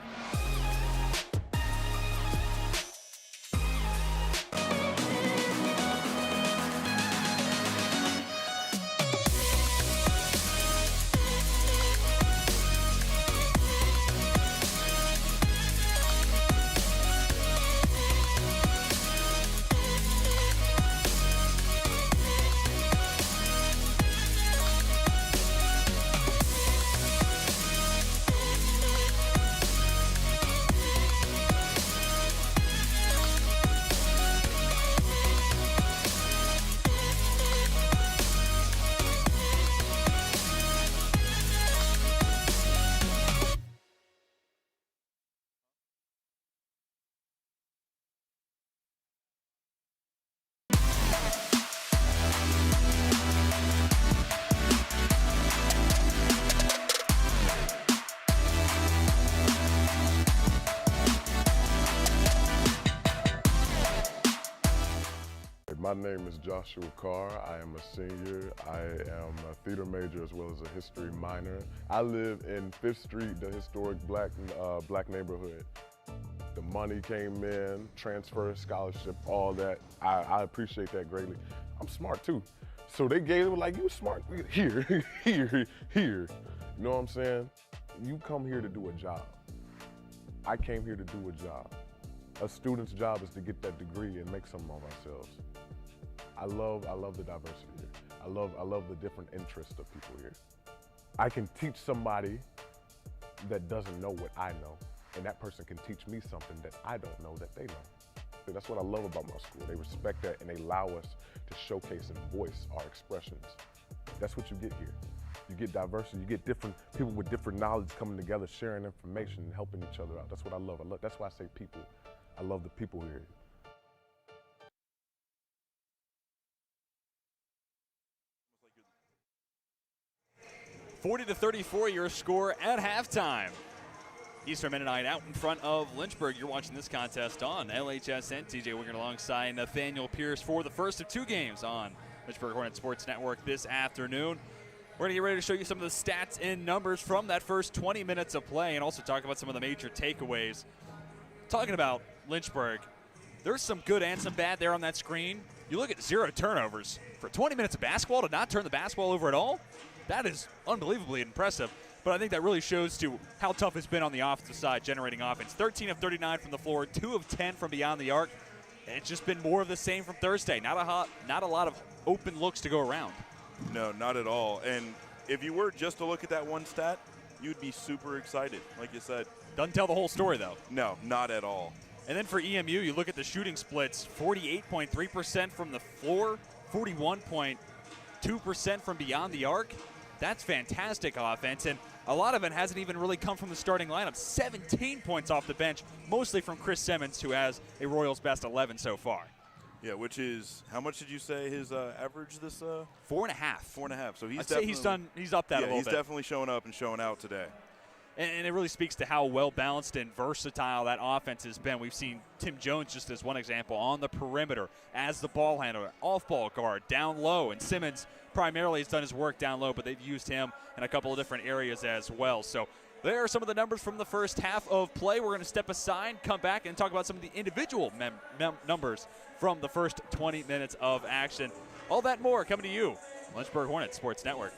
S8: My name is Joshua Carr. I am a senior. I am a theater major as well as a history minor. I live in 5th Street, the historic black neighborhood. The money came in, transfer, scholarship, all that. I appreciate that greatly. I'm smart too. So they gave it like, you smart, here. You know what I'm saying? You come here to do a job. I came here to do a job. A student's job is to get that degree and make something of ourselves. I love the diversity here. I love the different interests of people here. I can teach somebody that doesn't know what I know, and that person can teach me something that I don't know that they know. So that's what I love about my school. They respect that and they allow us to showcase and voice our expressions. That's what you get here. You get diversity, you get different people with different knowledge coming together, sharing information and helping each other out. That's what I love. That's why I say people. I love the people here.
S1: 40-34 your score at halftime. Eastern Mennonite out in front of Lynchburg. You're watching this contest on LHSN. TJ Winger alongside Nathaniel Pierce for the first of 2 games on Lynchburg Hornets Sports Network this afternoon. We're going to get ready to show you some of the stats and numbers from that first 20 minutes of play and also talk about some of the major takeaways. Talking about Lynchburg, there's some good and some bad there on that screen. You look at 0 turnovers. For 20 minutes of basketball to not turn the basketball over at all, that is unbelievably impressive. But I think that really shows to how tough it's been on the offensive side generating offense. 13 of 39 from the floor, 2 of 10 from beyond the arc. And it's just been more of the same from Thursday. Not a lot of open looks to go around.
S2: No, not at all. And if you were just to look at that one stat, you'd be super excited, like you said.
S1: Doesn't tell the whole story, though.
S2: No, not at all.
S1: And then for EMU, you look at the shooting splits, 48.3% from the floor, 41.2% from beyond the arc. That's fantastic offense, and a lot of it hasn't even really come from the starting lineup. 17 points off the bench, mostly from Chris Simmons, who has a Royals best 11 so far.
S2: Yeah, which is, how much did you say his average this?
S1: 4.5.
S2: 4.5. So
S1: I'd say he's up that a little bit.
S2: He's definitely showing up and showing out today.
S1: And it really speaks to how well-balanced and versatile that offense has been. We've seen Tim Jones, just as one example, on the perimeter as the ball handler, off-ball guard, down low. And Simmons primarily has done his work down low, but they've used him in a couple of different areas as well. So there are some of the numbers from the first half of play. We're going to step aside, come back, and talk about some of the individual numbers from the first 20 minutes of action. All that more coming to you, Lynchburg Hornets Sports Network.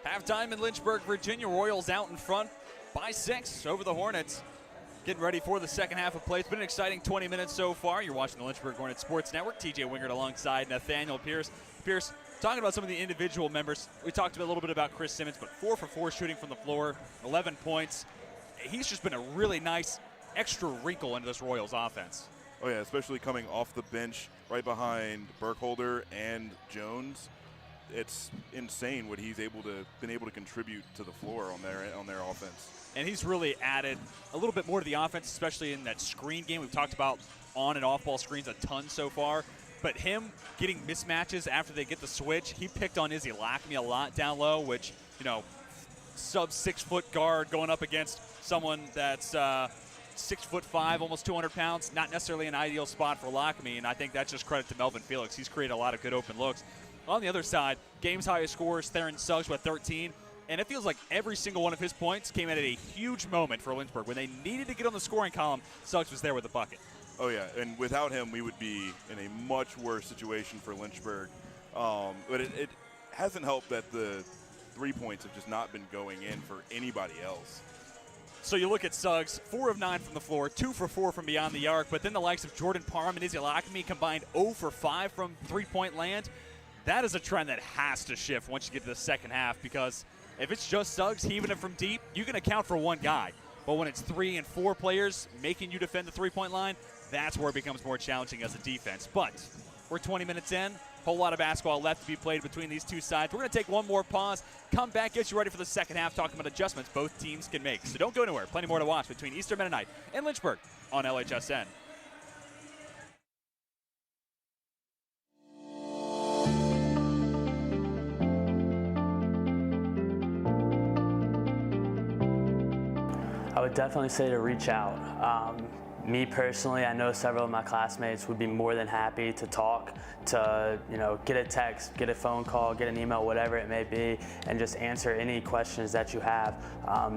S1: Halftime in Lynchburg, Virginia. Royals out in front by 6 over the Hornets. Getting ready for the second half of play. It's been an exciting 20 minutes so far. You're watching the Lynchburg Hornets Sports Network. TJ Wingert alongside Nathaniel Pierce. Pierce, talking about some of the individual members. We talked a little bit about Chris Simmons, but 4 for 4 shooting from the floor, 11 points. He's just been a really nice extra wrinkle into this Royals offense.
S2: Oh, yeah, especially coming off the bench right behind Burkholder and Jones. It's insane what he's been able to contribute to the floor on their offense.
S1: And he's really added a little bit more to the offense, especially in that screen game. We've talked about on and off ball screens a ton so far. But him getting mismatches after they get the switch, he picked on Izzy Lackme a lot down low, which, you know, sub 6 foot guard going up against someone that's 6'5", almost 200 pounds. Not necessarily an ideal spot for Lackme, and I think that's just credit to Melvin Felix. He's created a lot of good open looks. On the other side, game's highest scorers, Theron Suggs with 13. And it feels like every single one of his points came at a huge moment for Lynchburg. When they needed to get on the scoring column, Suggs was there with a bucket.
S2: Oh, yeah, and without him, we would be in a much worse situation for Lynchburg. But it hasn't helped that the 3-points have just not been going in for anybody else.
S1: So you look at Suggs, 4 of 9 from the floor, 2 for 4 from beyond the arc, but then the likes of Jordan Parham and Izzy Alakami combined 0 for 5 from three-point land. That is a trend that has to shift once you get to the second half, because if it's just Suggs heaving it from deep, you can account for one guy. But when it's 3 and 4 players making you defend the three-point line, that's where it becomes more challenging as a defense. But we're 20 minutes in. Whole lot of basketball left to be played between these two sides. We're going to take one more pause, come back, get you ready for the second half, talking about adjustments both teams can make. So don't go anywhere. Plenty more to watch between Eastern Mennonite and Lynchburg on LHSN.
S9: I would definitely say to reach out. Me personally, I know several of my classmates would be more than happy to talk, to get a text, get a phone call, get an email, whatever it may be, and just answer any questions that you have.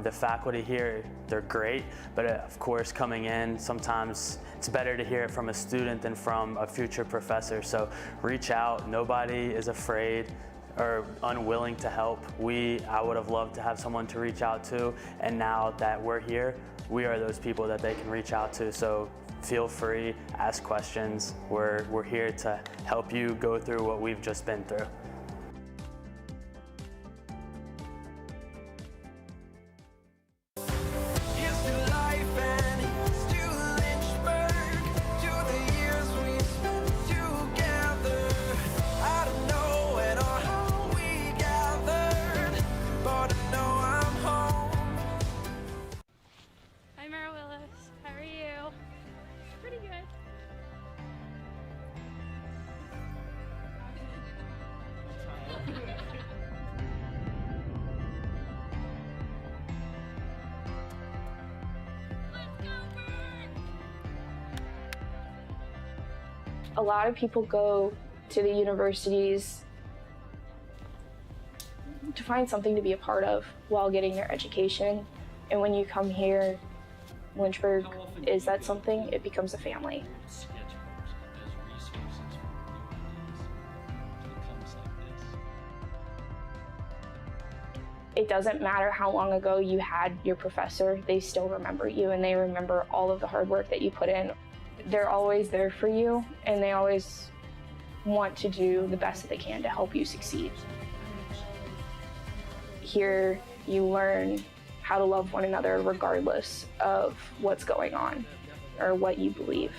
S9: The faculty here, they're great, but of course coming in, sometimes it's better to hear it from a student than from a future professor. So reach out. Nobody is afraid or unwilling to help. I would have loved to have someone to reach out to, and now that we're here, we are those people that they can reach out to. So feel free, ask questions. We're here to help you go through what we've just been through.
S10: A lot of people go to the universities to find something to be a part of while getting their education. And when you come here, Lynchburg is that something. It becomes a family. It doesn't matter how long ago you had your professor, they still remember you, and they remember all of the hard work that you put in. They're always there for you, and they always want to do the best that they can to help you succeed. Here, you learn how to love one another regardless of what's going on or what you believe.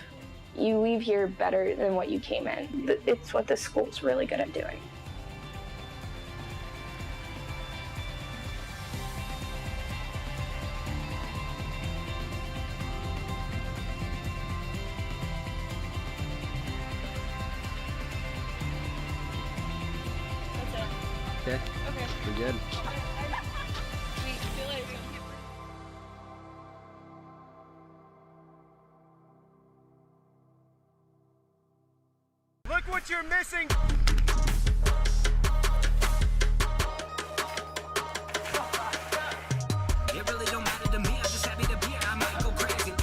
S10: You leave here better than what you came in. It's what this school's really good at doing.
S11: Okay. We're good.
S6: Look what you're missing.
S12: It really don't matter to me. I'm just happy to be here. I might go crazy.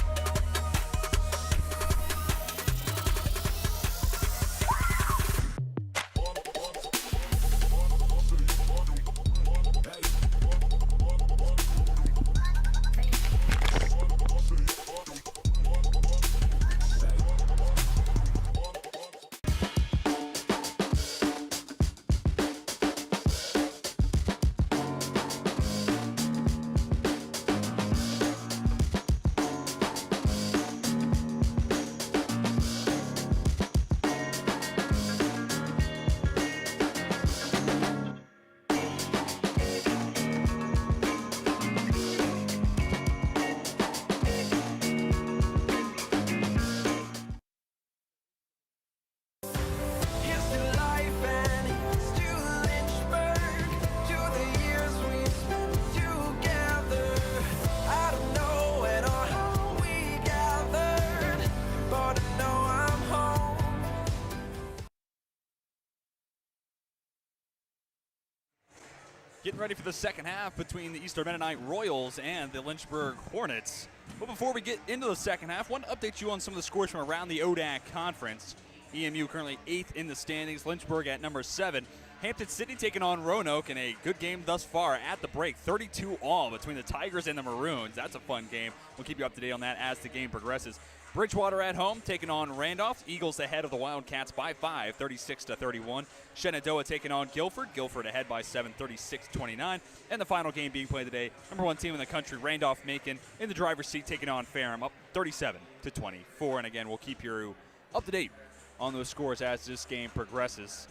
S1: Getting ready for the second half between the Eastern Mennonite Royals and the Lynchburg Hornets. But before we get into the second half, I want to update you on some of the scores from around the ODAC conference. EMU currently 8th in the standings, Lynchburg at number 7. Hampton City taking on Roanoke in a good game thus far at the break. 32-all between the Tigers and the Maroons. That's a fun game. We'll keep you up to date on that as the game progresses. Bridgewater at home taking on Randolph. Eagles ahead of the Wildcats by 5, 36-31. Shenandoah taking on Guilford. Guilford ahead by 7, 36-29. And the final game being played today, number 1 team in the country, Randolph-Macon, in the driver's seat taking on Ferrum, up 37-24. And again, we'll keep you up to date on those scores as this game progresses.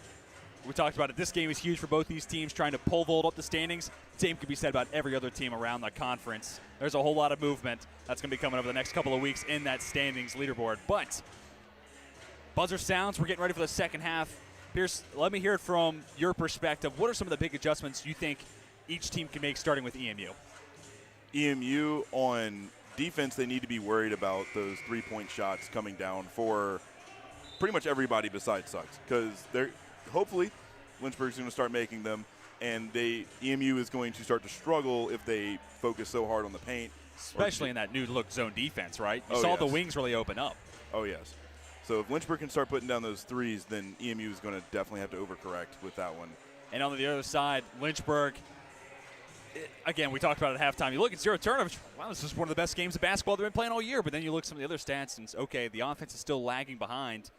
S1: We talked about it. This game is huge for both these teams, trying to pole vault up the standings. Same could be said about every other team around the conference. There's a whole lot of movement that's going to be coming over the next couple of weeks in that standings leaderboard. But buzzer sounds. We're getting ready for the second half. Pierce, let me hear it from your perspective. What are some of the big adjustments you think each team can make, starting with EMU?
S2: EMU, on defense, they need to be worried about those three-point shots coming down for pretty much everybody besides Suggs, because they're hopefully Lynchburg's going to start making them, and EMU is going to start to struggle if they focus so hard on the paint.
S1: Especially in that new look zone defense, right? You saw the wings really open up.
S2: Oh, yes. So if Lynchburg can start putting down those threes, then EMU is going to definitely have to overcorrect with that one.
S1: And on the other side, Lynchburg, again, we talked about it at halftime. You look at 0 turnovers. Wow, this is one of the best games of basketball they've been playing all year. But then you look at some of the other stats, and it's okay, the offense is still lagging behind.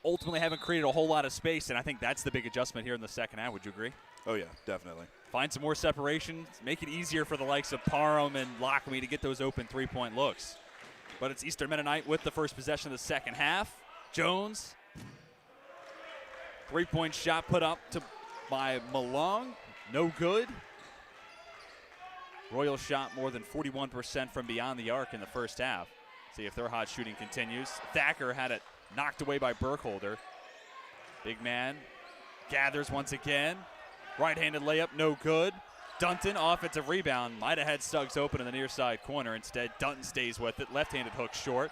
S1: Ultimately haven't created a whole lot of space, and I think that's the big adjustment here in the second half. Would you agree?
S2: Oh, yeah, definitely.
S1: Find some more separation, make it easier for the likes of Parham and Lockamy to get those open three-point looks. But it's Eastern Mennonite with the first possession of the second half. Jones, three-point shot put up by Malong, no good. Royal shot more than 41% from beyond the arc in the first half. See if their hot shooting continues. Thacker had it knocked away by Burkholder. Big man gathers once again. Right-handed layup, no good. Dunton, offensive rebound, might have had Suggs open in the near side corner. Instead, Dunton stays with it. Left-handed hook short.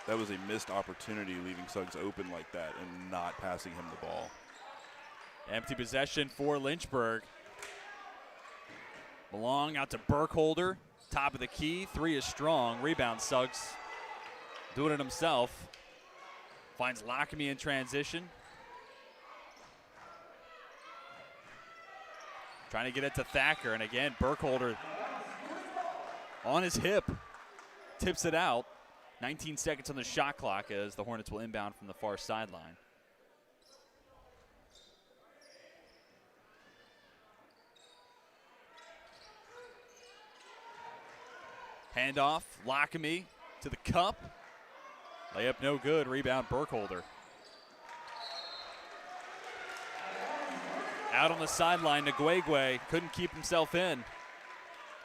S2: That was a missed opportunity, leaving Suggs open like that and not passing him the ball.
S1: Empty possession for Lynchburg. Malong out to Burkholder. Top of the key. 3 is strong. Rebound, Suggs doing it himself. Finds Lockamy in transition. Trying to get it to Thacker, and again, Burkholder on his hip, tips it out. 19 seconds on the shot clock as the Hornets will inbound from the far sideline. Handoff, Lockamy to the cup. Layup no good, rebound Burkholder. Out on the sideline, Nguegwe couldn't keep himself in.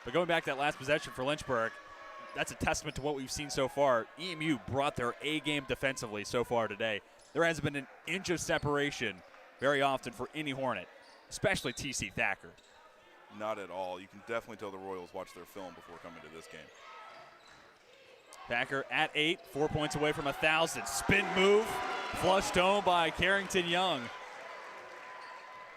S1: But going back to that last possession for Lynchburg, that's a testament to what we've seen so far. EMU brought their A game defensively so far today. There hasn't been an inch of separation very often for any Hornet, especially TC Thacker.
S2: Not at all. You can definitely tell the Royals watch their film before coming to this game.
S1: Thacker at 8, 4 points away from 1,000. Spin move, flushed home by Carrington Young.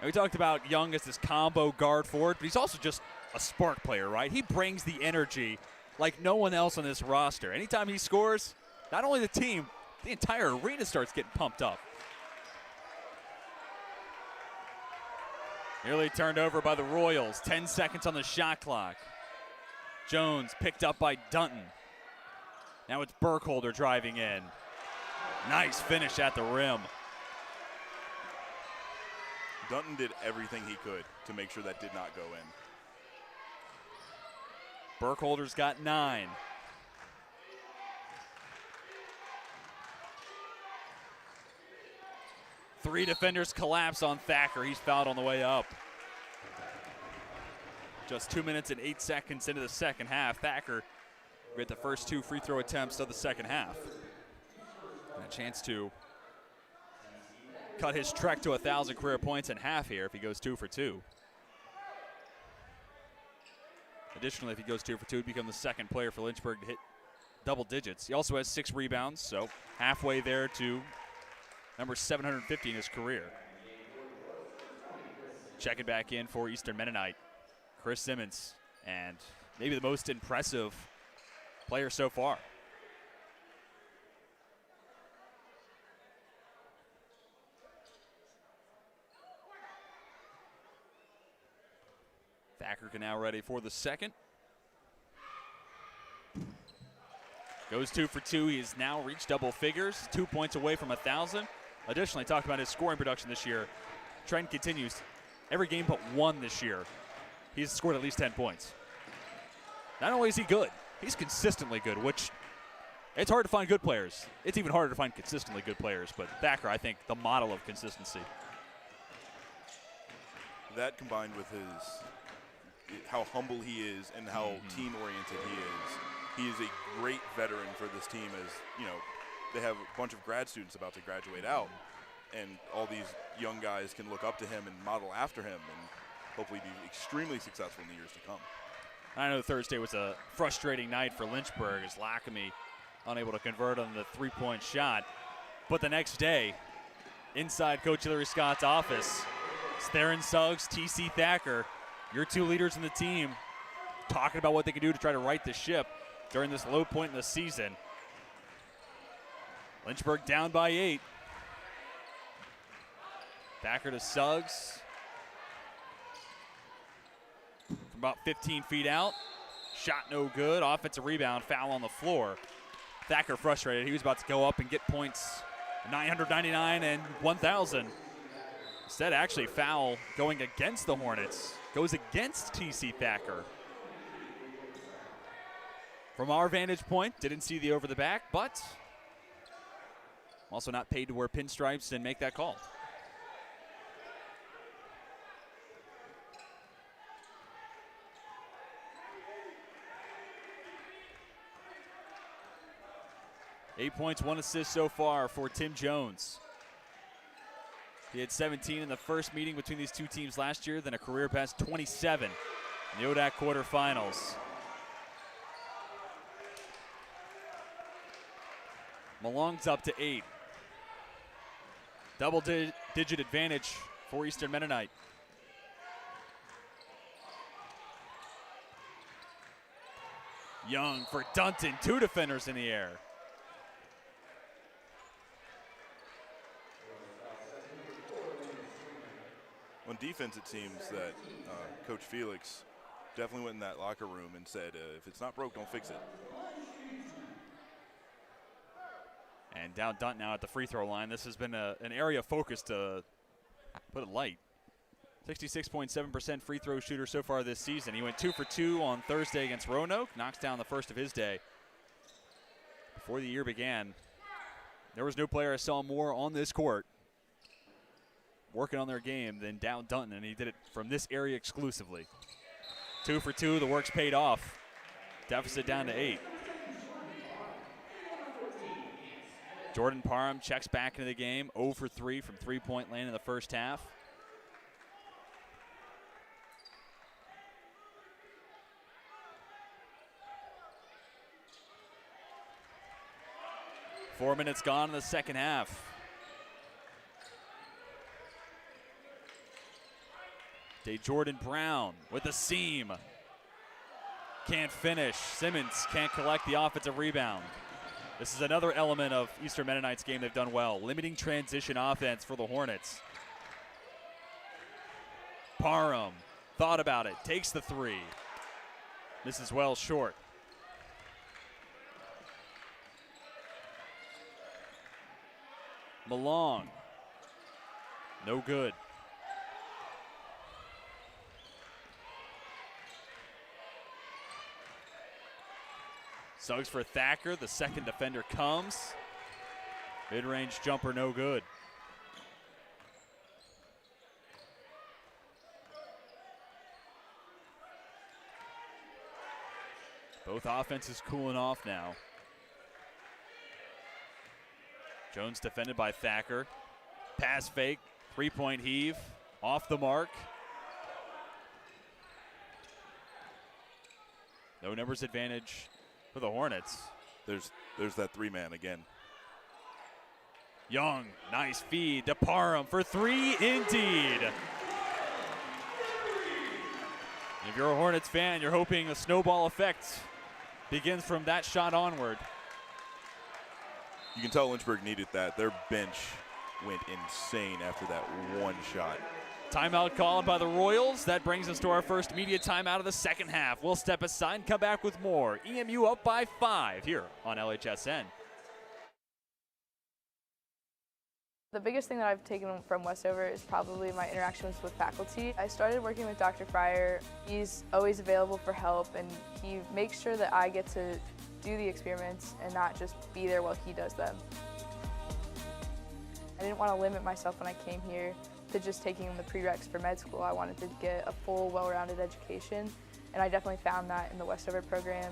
S1: And we talked about Young as this combo guard forward, but he's also just a spark player, right? He brings the energy like no one else on this roster. Anytime he scores, not only the team, the entire arena starts getting pumped up. Nearly turned over by the Royals. 10 seconds on the shot clock. Jones picked up by Dunton. Now it's Burkholder driving in. Nice finish at the rim.
S2: Dunton did everything he could to make sure that did not go in.
S1: Burkholder's got 9. Three defenders collapse on Thacker. He's fouled on the way up. Just 2 minutes and 8 seconds into the second half. Thacker with the first 2 free throw attempts of the second half. And a chance to cut his trek to 1,000 career points in half here if he goes 2 for 2. Additionally, if he goes 2 for 2, he'd become the second player for Lynchburg to hit double digits. He also has 6 rebounds, so halfway there to number 750 in his career. Checking back in for Eastern Mennonite, Chris Simmons, and maybe the most impressive player so far. Thacker can now ready for the second. Goes 2 for 2. He has now reached double figures, 2 points away from 1,000. Additionally, talked about his scoring production this year. Trend continues. Every game but one this year, he's scored at least 10 points. Not only is he good, he's consistently good, which it's hard to find good players. It's even harder to find consistently good players, but Thacker, I think, the model of consistency.
S2: That combined with how humble he is and how team-oriented he is a great veteran for this team. As you know, they have a bunch of grad students about to graduate out, and all these young guys can look up to him and model after him and hopefully be extremely successful in the years to come.
S1: I know Thursday was a frustrating night for Lynchburg as Lackamy unable to convert on the three-point shot. But the next day, inside Coach Hillary Scott's office, it's Theron Suggs, T.C. Thacker, your two leaders in the team, talking about what they can do to try to right the ship during this low point in the season. Lynchburg down by 8. Thacker to Suggs. From about 15 feet out. Shot no good. Offensive rebound, foul on the floor. Thacker frustrated. He was about to go up and get points 999 and 1,000. Instead, actually foul going against the Hornets. Goes against T.C. Thacker. From our vantage point, didn't see the over the back, but also not paid to wear pinstripes and make that call. Eight points, 1 assist so far for Tim Jones. He had 17 in the first meeting between these two teams last year, then a career best 27 in the ODAC quarterfinals. Malong's up to 8. Double-digit advantage for Eastern Mennonite. Young for Dunton, 2 defenders in the air.
S2: On defense, it seems that Coach Felix definitely went in that locker room and said, if it's not broke, don't fix it.
S1: And down Dunton now at the free throw line. This has been an area of focus, to put it light. 66.7% free throw shooter so far this season. He went 2 for 2 on Thursday against Roanoke, knocks down the first of his day. Before the year began, there was no player I saw more on this court working on their game than Down Dunton, and he did it from this area exclusively. 2 for 2, the work's paid off. Deficit down to 8. Jordan Parham checks back into the game, 0 for 3 from three-point land in the first half. Four minutes gone in the second half. Jordan Brown with the seam. Can't finish. Simmons can't collect the offensive rebound. This is another element of Eastern Mennonite's game they've done well. Limiting transition offense for the Hornets. Parham thought about it. Takes the 3. Misses well short. Malong. No good. Suggs for Thacker. The second defender comes. Mid-range jumper, no good. Both offenses cooling off now. Jones defended by Thacker. Pass fake, three-point heave, off the mark. No numbers advantage for the Hornets.
S2: There's that 3-man again.
S1: Young, nice feed to Parham for 3 indeed. If you're a Hornets fan, you're hoping a snowball effect begins from that shot onward.
S2: You can tell Lynchburg needed that. Their bench went insane after that one shot.
S1: Timeout called by the Royals. That brings us to our first media timeout of the second half. We'll step aside and come back with more. EMU up by 5 here on LHSN.
S13: The biggest thing that I've taken from Westover is probably my interactions with faculty. I started working with Dr. Fryer. He's always available for help, and he makes sure that I get to do the experiments and not just be there while he does them. I didn't want to limit myself when I came here to just taking the prereqs for med school. I wanted to get a full, well-rounded education, and I definitely found that in the Westover program.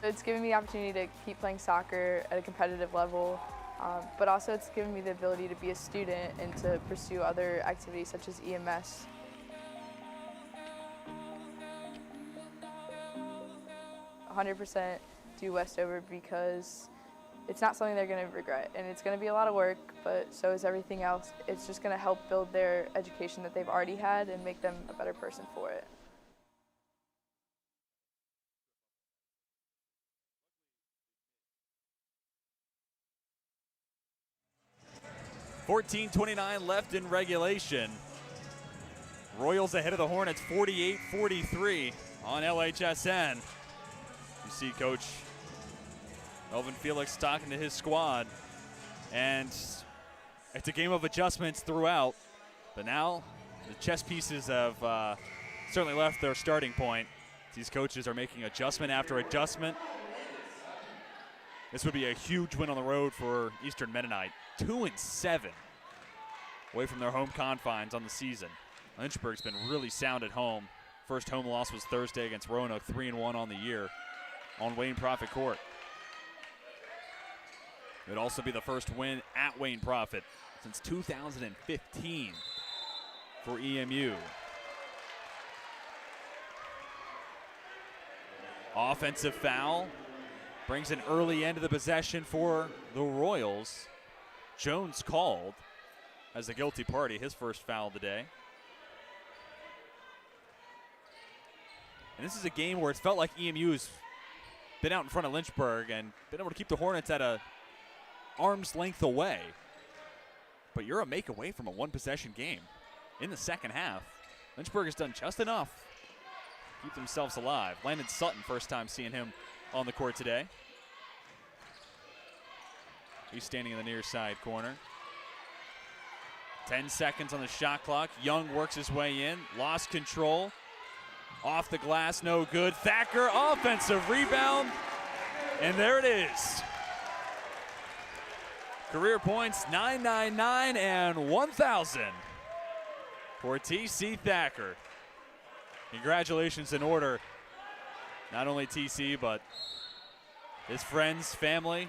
S13: It's given me the opportunity to keep playing soccer at a competitive level, but also it's given me the ability to be a student and to pursue other activities such as EMS. I 100% do Westover because it's not something they're going to regret, and it's going to be a lot of work, but so is everything else. It's just going to help build their education that they've already had and make them a better person for it.
S1: 14:29 left in regulation. Royals ahead of the Hornets 48-43 on LHSN. You see Coach Melvin Felix talking to his squad, and it's a game of adjustments throughout, but now the chess pieces have certainly left their starting point. These coaches are making adjustment after adjustment. This would be a huge win on the road for Eastern Mennonite. 2-7 away from their home confines on the season. Lynchburg's been really sound at home. First home loss was Thursday against Roanoke, 3-1 on the year on Wayne Prophet Court. It would also be the first win at Wayne Prophet since 2015 for EMU. Offensive foul brings an early end of the possession for the Royals. Jones called as the guilty party, his first foul of the day. And this is a game where it's felt like EMU's been out in front of Lynchburg and been able to keep the Hornets at a arm's length away. But you're a make away from a one-possession game in the second half. Lynchburg has done just enough to keep themselves alive. Landon Sutton, first time seeing him on the court today. He's standing in the near side corner. 10 seconds on the shot clock. Young works his way in, lost control. Off the glass, no good. Thacker, offensive rebound, and there it is. Career points, 999 and 1,000 for TC Thacker. Congratulations in order. Not only TC, but his friends, family,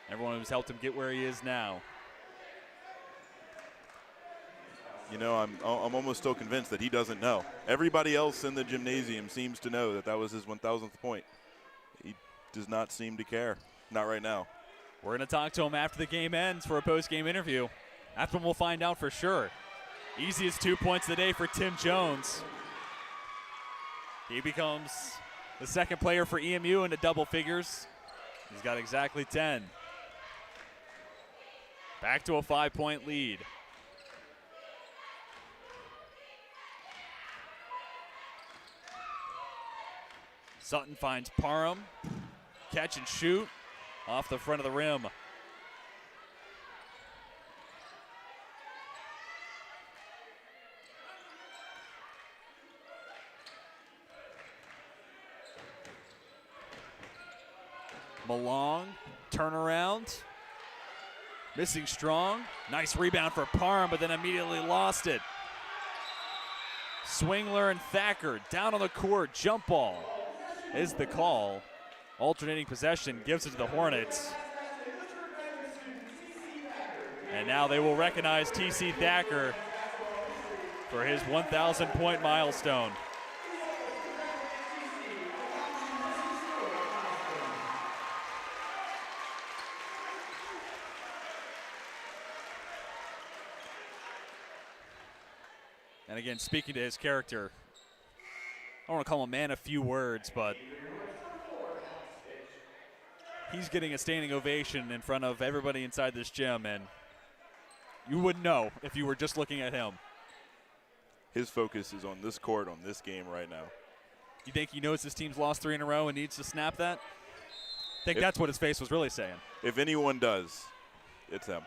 S1: everyone who's helped him get where he is now.
S2: You know, I'm almost still convinced that he doesn't know. Everybody else in the gymnasium seems to know that that was his 1,000th point. He does not seem to care. Not right now.
S1: We're going to talk to him after the game ends for a post-game interview. That's when we'll find out for sure. Easiest 2 points of the day for Tim Jones. He becomes the second player for EMU into double figures. He's got exactly 10. Back to a 5-point lead. Sutton finds Parham. Catch and shoot off the front of the rim. Malong, turnaround. Missing strong. Nice rebound for Parham, but then immediately lost it. Swingler and Thacker down on the court. Jump ball is the call. Alternating possession gives it to the Hornets. And now they will recognize TC Thacker for his 1,000-point milestone. And again, speaking to his character, I don't want to call him a man of few words, but he's getting a standing ovation in front of everybody inside this gym, and you wouldn't know if you were just looking at him.
S2: His focus is on this court, on this game right now.
S1: You think he knows his team's lost 3 in a row and needs to snap that? I think that's what his face was really saying.
S2: If anyone does, it's him.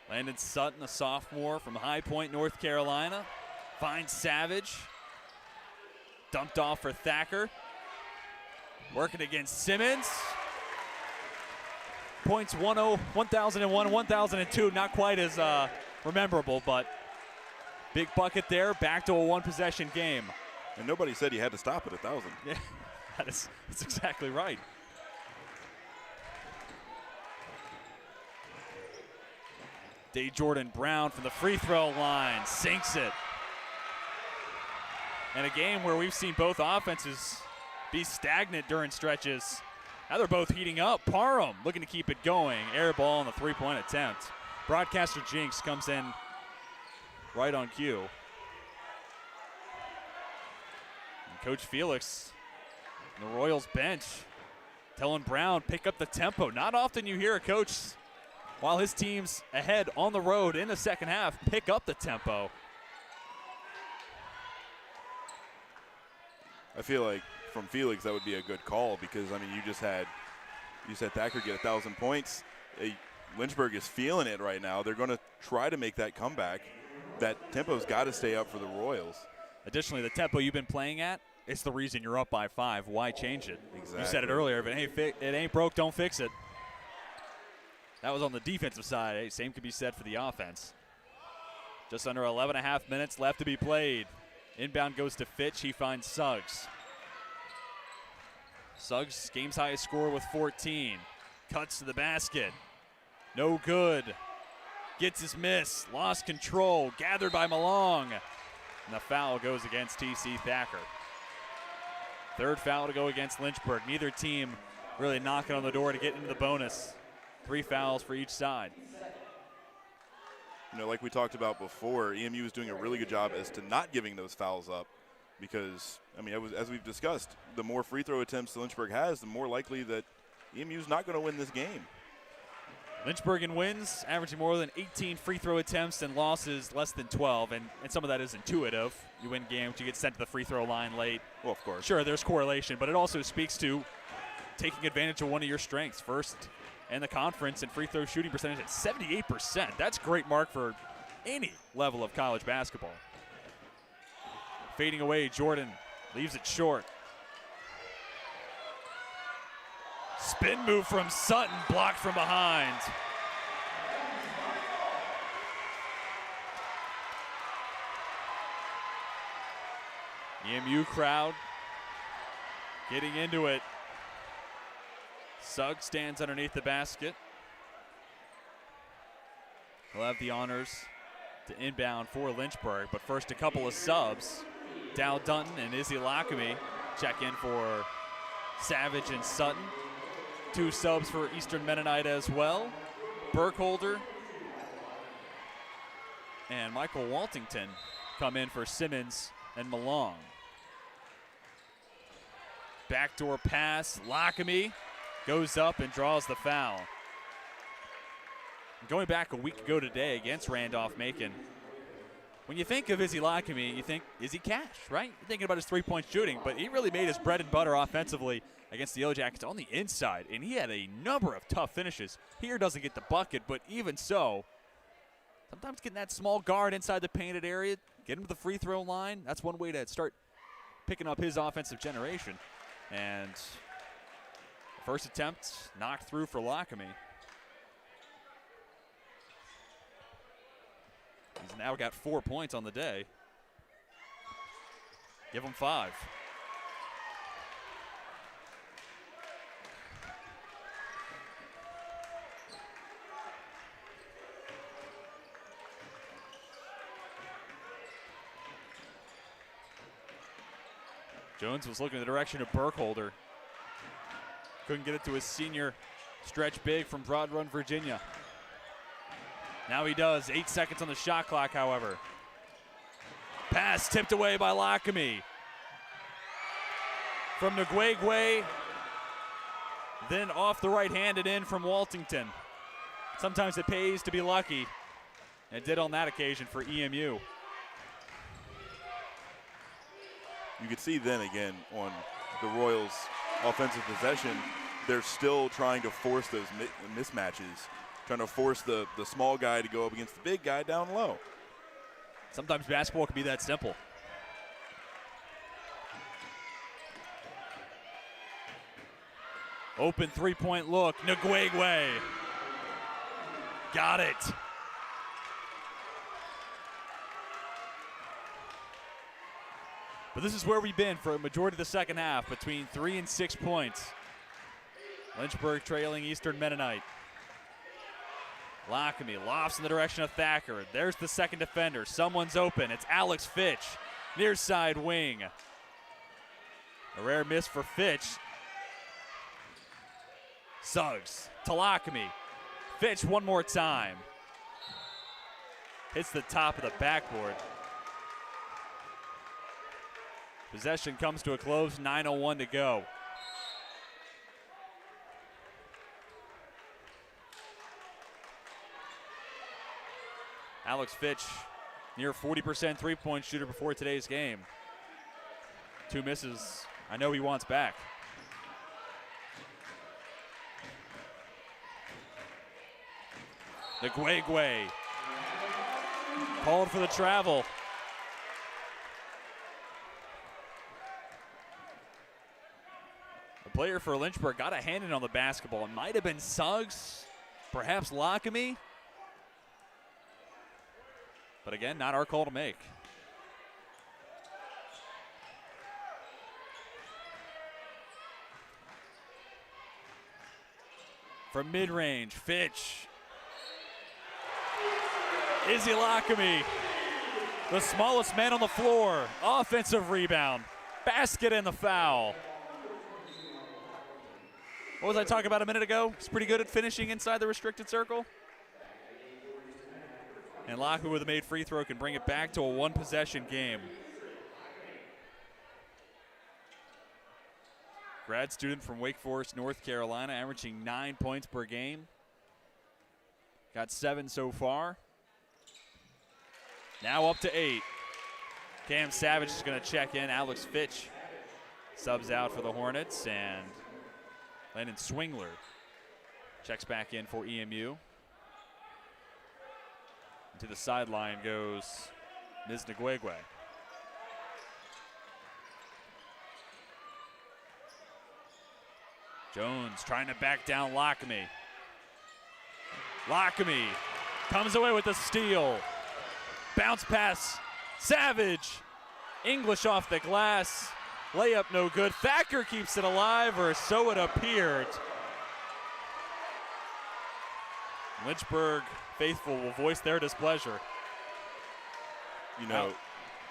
S1: Landon Sutton, a sophomore from High Point, North Carolina, finds Savage. Dumped off for Thacker. Working against Simmons. Points 1001, 1002, not quite as memorable, but big bucket there. Back to a one-possession game.
S2: And nobody said he had to stop at 1,000.
S1: Yeah, that's exactly right. Day Jordan Brown from the free throw line sinks it. And a game where we've seen both offenses be stagnant during stretches. Now they're both heating up. Parham looking to keep it going. Air ball on the three-point attempt. Broadcaster Jinx comes in right on cue. And Coach Felix, the Royals bench, telling Brown, pick up the tempo. Not often you hear a coach, while his team's ahead on the road in the second half, pick up the tempo.
S2: I feel like from Felix that would be a good call because, I mean, you said Thacker get 1,000 points. Lynchburg is feeling it right now. They're going to try to make that comeback. That tempo's got to stay up for the Royals.
S1: Additionally, the tempo you've been playing at, it's the reason you're up by 5. Why change it?
S2: Exactly.
S1: You said it earlier. If it ain't broke, don't fix it. That was on the defensive side. Hey, same could be said for the offense. Just under 11.5 minutes left to be played. Inbound goes to Fitch. He finds Suggs. Suggs, game's highest score with 14. Cuts to the basket. No good. Gets his miss. Lost control. Gathered by Malong. And the foul goes against T.C. Thacker. Third foul to go against Lynchburg. Neither team really knocking on the door to get into the bonus. 3 fouls for each side.
S2: You know, like we talked about before, EMU is doing a really good job as to not giving those fouls up because, I mean, as we've discussed, the more free throw attempts Lynchburg has, the more likely that EMU is not going to win this game.
S1: Lynchburg in wins, averaging more than 18 free throw attempts and losses less than 12, and some of that is intuitive. You win games, you get sent to the free throw line late.
S2: Well, of course.
S1: Sure, there's correlation, but it also speaks to taking advantage of one of your strengths. First in the conference in free throw shooting percentage at 78%. That's a great mark for any level of college basketball. Fading away, Jordan leaves it short. Spin move from Sutton, blocked from behind. EMU crowd getting into it. Suggs stands underneath the basket. He'll have the honors to inbound for Lynchburg, but first a couple of subs. Dow Dunton and Izzy Lockamy check in for Savage and Sutton. 2 subs for Eastern Mennonite as well. Burkholder and Michael Waltington come in for Simmons and Malong. Backdoor pass, Lockamy goes up and draws the foul. Going back a week ago today against Randolph-Macon, when you think of Izzy Lockamy, you think Izzy Cash, right? You're thinking about his three-point shooting, but he really made his bread and butter offensively against the Yellow Jackets on the inside, and he had a number of tough finishes. Here doesn't get the bucket, but even so, sometimes getting that small guard inside the painted area, get him to the free throw line, that's one way to start picking up his offensive generation. And first attempt knocked through for Lockamy. He's now got 4 points on the day. Give him 5. Jones was looking in the direction of Burkholder. Couldn't get it to his senior stretch big from Broad Run, Virginia. Now he does. 8 seconds on the shot clock, however. Pass tipped away by Lockamy. from Nguegwe, then off the right hand and in from Waltington. Sometimes it pays to be lucky. It did on that occasion for EMU.
S2: You could see then again on the Royals' offensive possession, they're still trying to force those mismatches, trying to force the small guy to go up against the big guy down low.
S1: Sometimes basketball can be that simple. Open three-point look, Nguegwe. Got it. But this is where we've been for a majority of the second half, between 3 and 6 points. Lynchburg trailing Eastern Mennonite. Lockamy lofts in the direction of Thacker. There's the second defender. Someone's open. It's Alex Fitch, near side wing. A rare miss for Fitch. Suggs to Lockamy. Fitch one more time. Hits the top of the backboard. Possession comes to a close, 9:01 to go. Alex Fitch, near 40% three-point shooter before today's game. 2 misses. I know he wants back. Nguegwe called for the travel. The player for Lynchburg got a hand in on the basketball. It might have been Suggs, perhaps Lockamy. But again, not our call to make. From mid-range, Fitch. Izzy Lockamy, the smallest man on the floor. Offensive rebound, basket and the foul. What was I talking about a minute ago? He's pretty good at finishing inside the restricted circle. And Lockamy with a made free throw can bring it back to a one-possession game. Grad student from Wake Forest, North Carolina, averaging 9 points per game. Got 7 so far. Now up to 8. Cam Savage is going to check in. Alex Fitch subs out for the Hornets, and Landon Swingler checks back in for EMU. To the sideline goes Ms. Nguegwe. Jones trying to back down Lockamy. Lockamy comes away with the steal. Bounce pass, Savage. English off the glass. Layup no good. Thacker keeps it alive, or so it appeared. Lynchburg faithful will voice their displeasure.
S2: You know,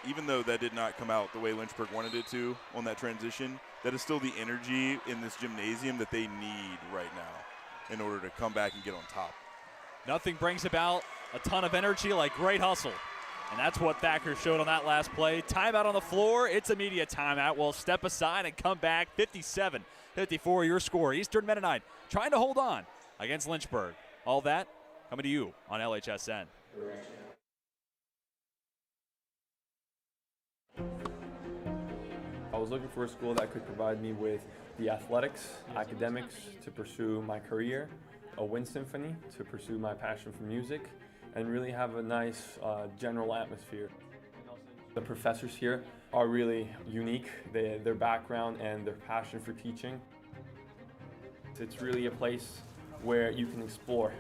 S2: even though that did not come out the way Lynchburg wanted it to on that transition, that is still the energy in this gymnasium that they need right now in order to come back and get on top.
S1: Nothing brings about a ton of energy like great hustle. And that's what Thacker showed on that last play. Timeout on the floor. It's immediate timeout. We'll step aside and come back. 57-54 your score. Eastern Mennonite trying to hold on against Lynchburg. All that coming to you on LHSN.
S4: I was looking for a school that could provide me with the athletics, academics to pursue my career, a wind symphony to pursue my passion for music, and really have a nice general atmosphere. The professors here are really unique, their background and their passion for teaching. It's really a place where you can explore.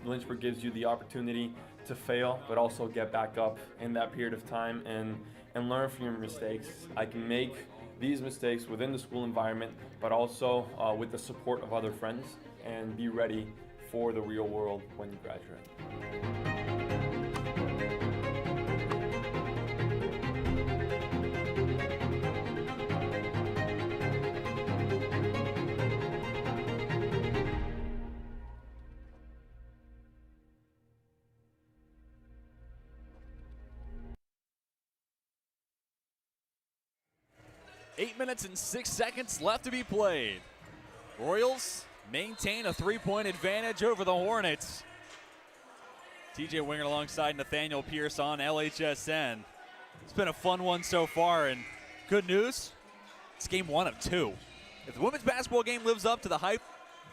S4: Lynchburg gives you the opportunity to fail, but also get back up in that period of time and learn from your mistakes. I can make these mistakes within the school environment, but also with the support of other friends, and be ready for the real world when you graduate.
S1: 8 minutes and 6 seconds left to be played. Royals maintain a 3-point advantage over the Hornets. TJ Winger alongside Nathaniel Pierce on LHSN. It's been a fun one so far, and good news, it's game 1 of 2. If the women's basketball game lives up to the hype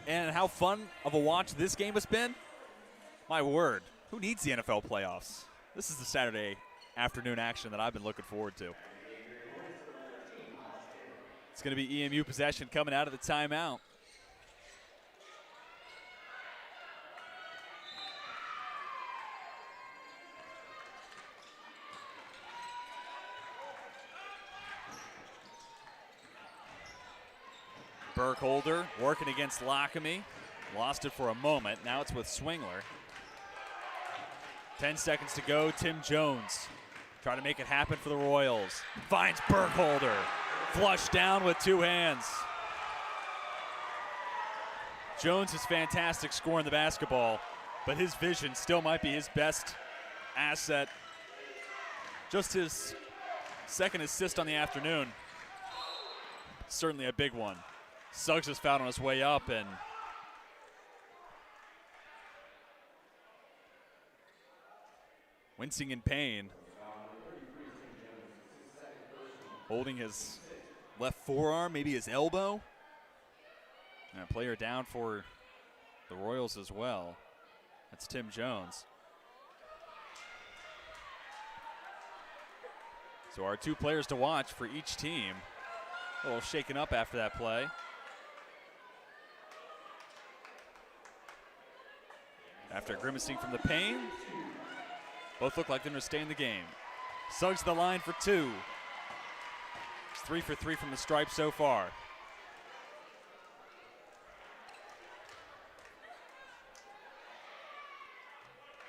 S1: and how fun of a watch this game has been, my word, who needs the NFL playoffs? This is the Saturday afternoon action that I've been looking forward to. It's going to be EMU possession coming out of the timeout. Burkholder working against Lockamy. Lost it for a moment. Now it's with Swingler. 10 seconds to go. Tim Jones trying to make it happen for the Royals. Finds Burkholder. Flush down with 2 hands. Jones is fantastic scoring the basketball, but his vision still might be his best asset. Just his second assist on the afternoon. Certainly a big one. Suggs is fouled on his way up, and wincing in pain. Holding his left forearm, maybe his elbow. And a player down for the Royals as well. That's Tim Jones. So our 2 players to watch for each team. A little shaken up after that play. After grimacing from the pain, both look like they're going to stay in the game. Suggs the line for 2. It's 3 for 3 from the stripe so far.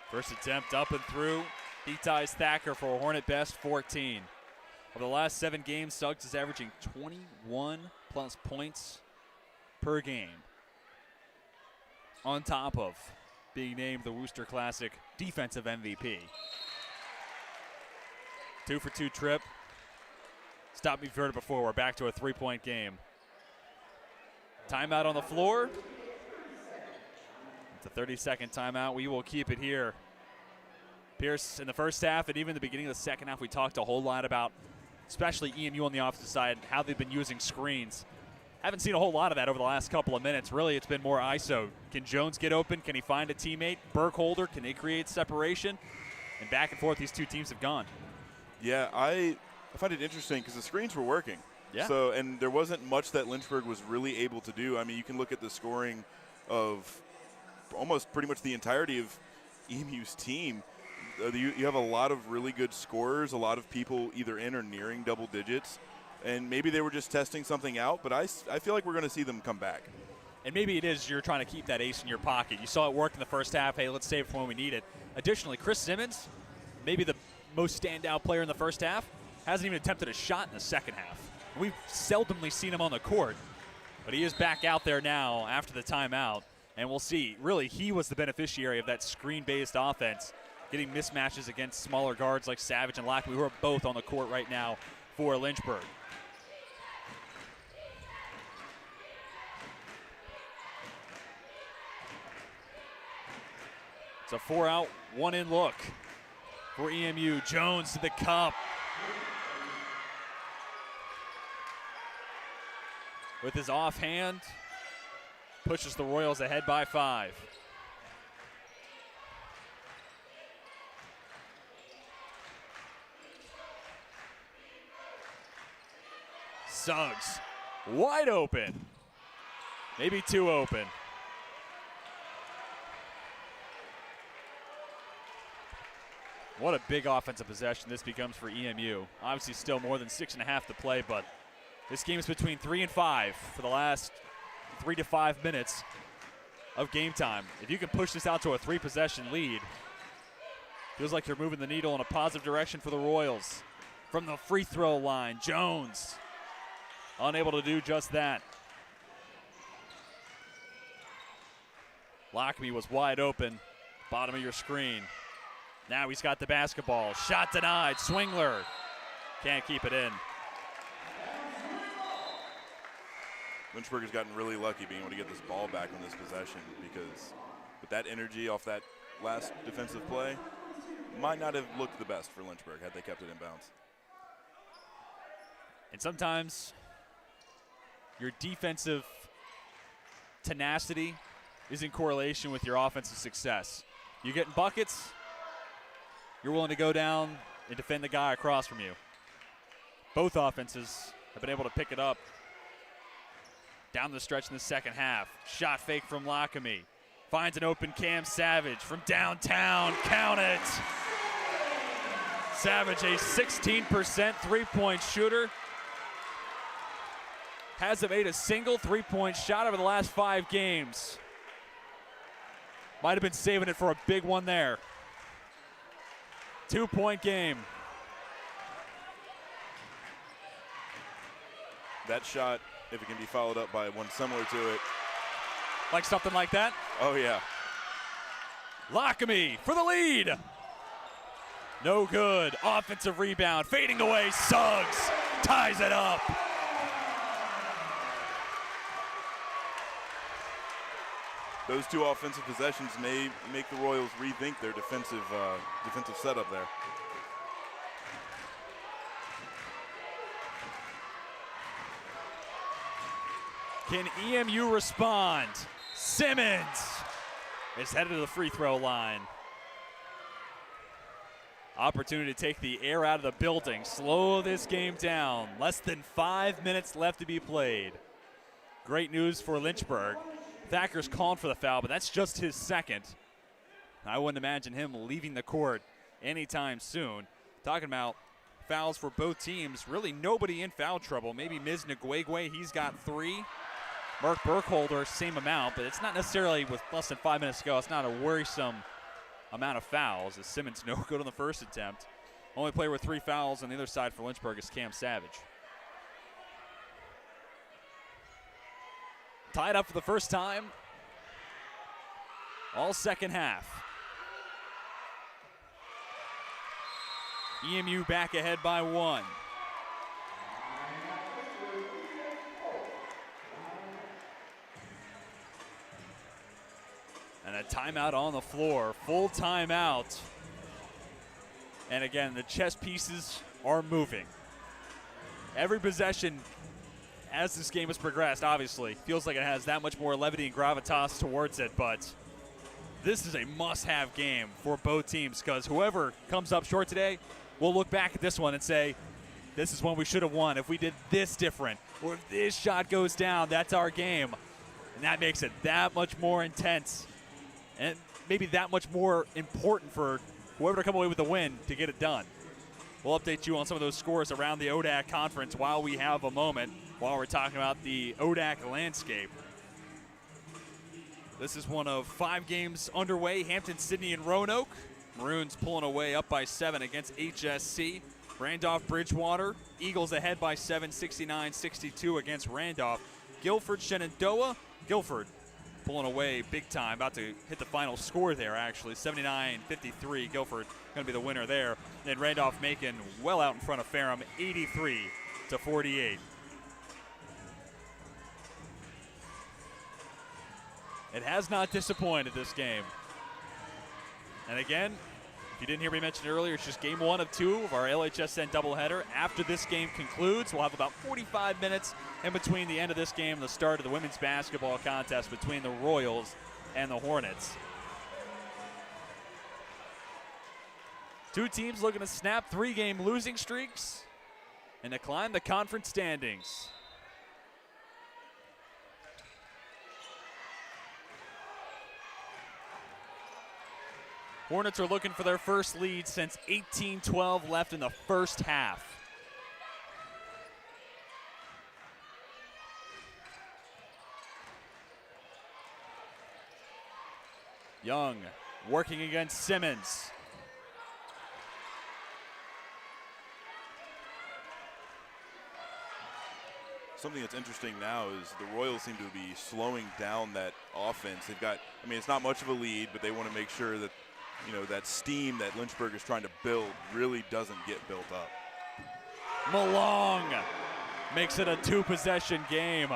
S1: First attempt up and through. He ties Thacker for a Hornet best 14. Over the last 7 games, Suggs is averaging 21 plus points per game. On top of being named the Worcester Classic Defensive MVP. 2 for 2 trip. Stop me if you've heard it before. We're back to a 3-point game. Timeout on the floor. It's a 30-second timeout. We will keep it here. Pierce in the first half and even the beginning of the second half, we talked a whole lot about, especially EMU on the offensive side, how they've been using screens. Haven't seen a whole lot of that over the last couple of minutes. Really, it's been more ISO. Can Jones get open? Can he find a teammate? Burkholder, can they create separation? And back and forth, these 2 teams have gone.
S2: Yeah, I find it interesting because the screens were working.
S1: Yeah.
S2: So, and there wasn't much that Lynchburg was really able to do. I mean, you can look at the scoring of almost pretty much the entirety of EMU's team. You have a lot of really good scorers, a lot of people either in or nearing double digits. And maybe they were just testing something out, but I feel like we're going to see them come back.
S1: And maybe it is you're trying to keep that ace in your pocket. You saw it work in the first half. Hey, let's save it for when we need it. Additionally, Chris Simmons, maybe the most standout player in the first half, hasn't even attempted a shot in the second half. We've seldomly seen him on the court, but he is back out there now after the timeout. And we'll see. Really, he was the beneficiary of that screen-based offense, getting mismatches against smaller guards like Savage and Lockwood, who are both on the court right now for Lynchburg. It's a 4-out, 1-in look for EMU. Jones to the cup. With his offhand, pushes the Royals ahead by 5. Suggs, wide open. Maybe too open. What a big offensive possession this becomes for EMU. Obviously still more than 6.5 to play, but this game is between 3 and 5 for the last 3 to 5 minutes of game time. If you can push this out to a 3-possession lead, feels like you're moving the needle in a positive direction for the Royals. From the free throw line, Jones unable to do just that. Lockamy was wide open, bottom of your screen. Now he's got the basketball. Shot denied. Swingler can't keep it in.
S2: Lynchburg has gotten really lucky being able to get this ball back on this possession, because with that energy off that last defensive play, might not have looked the best for Lynchburg had they kept it in bounds.
S1: And sometimes your defensive tenacity is in correlation with your offensive success. You're getting buckets, you're willing to go down and defend the guy across from you. Both offenses have been able to pick it up down the stretch in the second half. Shot fake from Lockamy. Finds an open Cam Savage from downtown. Count it. Savage, a 16% three-point shooter. Hasn't made a single three-point shot over the last 5 games. Might have been saving it for a big one there. 2-point game.
S2: That shot, if it can be followed up by one similar to it.
S1: Like something like that?
S2: Oh, yeah.
S1: Lockamy for the lead. No good. Offensive rebound. Fading away. Suggs ties it up.
S2: Those 2 offensive possessions may make the Royals rethink their defensive setup there.
S1: Can EMU respond? Simmons is headed to the free throw line. Opportunity to take the air out of the building, slow this game down. Less than 5 minutes left to be played. Great news for Lynchburg. Thacker's calling for the foul, but that's just his second. I wouldn't imagine him leaving the court anytime soon. Talking about fouls for both teams, really nobody in foul trouble. Maybe Ms. Nguegwe, he's got 3. Mark Burkholder, same amount, but it's not necessarily with less than 5 minutes to go. It's not a worrisome amount of fouls, as Simmons no good on the first attempt. Only player with 3 fouls on the other side for Lynchburg is Cam Savage. Tied up for the first time all second half. EMU back ahead by 1. And a timeout on the floor, full timeout. And again, the chess pieces are moving. Every possession as this game has progressed, obviously, feels like it has that much more levity and gravitas towards it, but this is a must-have game for both teams, because whoever comes up short today will look back at this one and say, this is one we should have won. If we did this different, or if this shot goes down, that's our game. And that makes it that much more intense and maybe that much more important for whoever to come away with the win to get it done. We'll update you on some of those scores around the ODAC conference while we have a moment, while we're talking about the ODAC landscape. This is one of 5 games underway. Hampton, Sydney, and Roanoke. Maroons pulling away up by 7 against HSC. Randolph, Bridgewater. Eagles ahead by 7, 69-62 against Randolph. Guilford, Shenandoah. Guilford pulling away big time. About to hit the final score there, actually. 79-53. Guilford going to be the winner there. And Randolph Macon well out in front of Ferrum, 83-48. It has not disappointed this game. And again, if you didn't hear me mention earlier, it's just game 1 of 2 of our LHSN doubleheader. After this game concludes, we'll have about 45 minutes in between the end of this game and the start of the women's basketball contest between the Royals and the Hornets. 2 teams looking to snap 3-game losing streaks and to climb the conference standings. Hornets are looking for their first lead since 18-12 left in the first half. Young working against Simmons.
S2: Something that's interesting now is the Royals seem to be slowing down that offense. They've got, I mean, it's not much of a lead, but they want to make sure that, you know, that steam that Lynchburg is trying to build really doesn't get built up.
S1: Malong makes it a 2-possession game.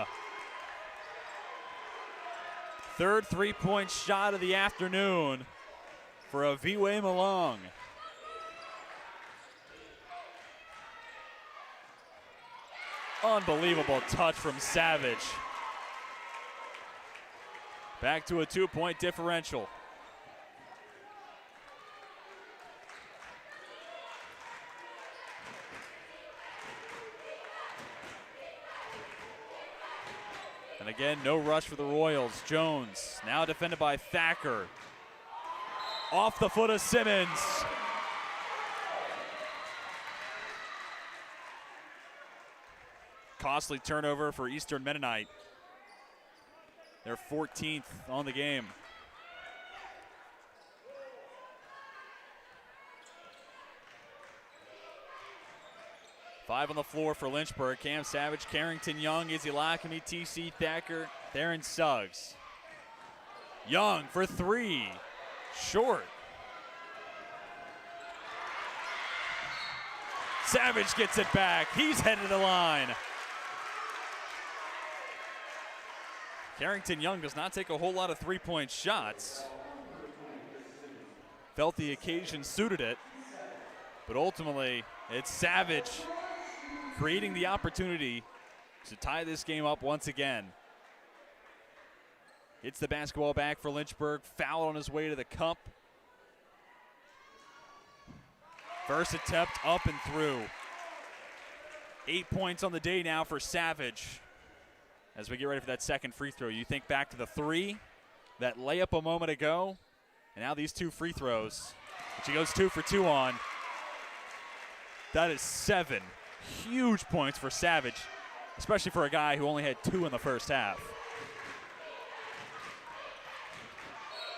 S1: Third three-point shot of the afternoon for Aviwe Malong. Unbelievable touch from Savage. Back to a 2-point differential. And again, no rush for the Royals. Jones now defended by Thacker. Off the foot of Simmons. Costly turnover for Eastern Mennonite. They're 14th on the game. Five on the floor for Lynchburg. Cam Savage, Carrington Young, Izzy Lackamy, TC Thacker, Theron Suggs. Young for three. Short. Savage gets it back. He's headed to the line. Carrington Young does not take a whole lot of three-point shots. Felt the occasion suited it, but ultimately it's Savage creating the opportunity to tie this game up once again. Hits the basketball back for Lynchburg. Foul on his way to the cup. First attempt up and through. 8 points on the day now for Savage. As we get ready for that second free throw, you think back to the three, that layup a moment ago, and now these two free throws, which he goes 2 for 2 on. That is 7 huge points for Savage, especially for a guy who only had 2 in the first half.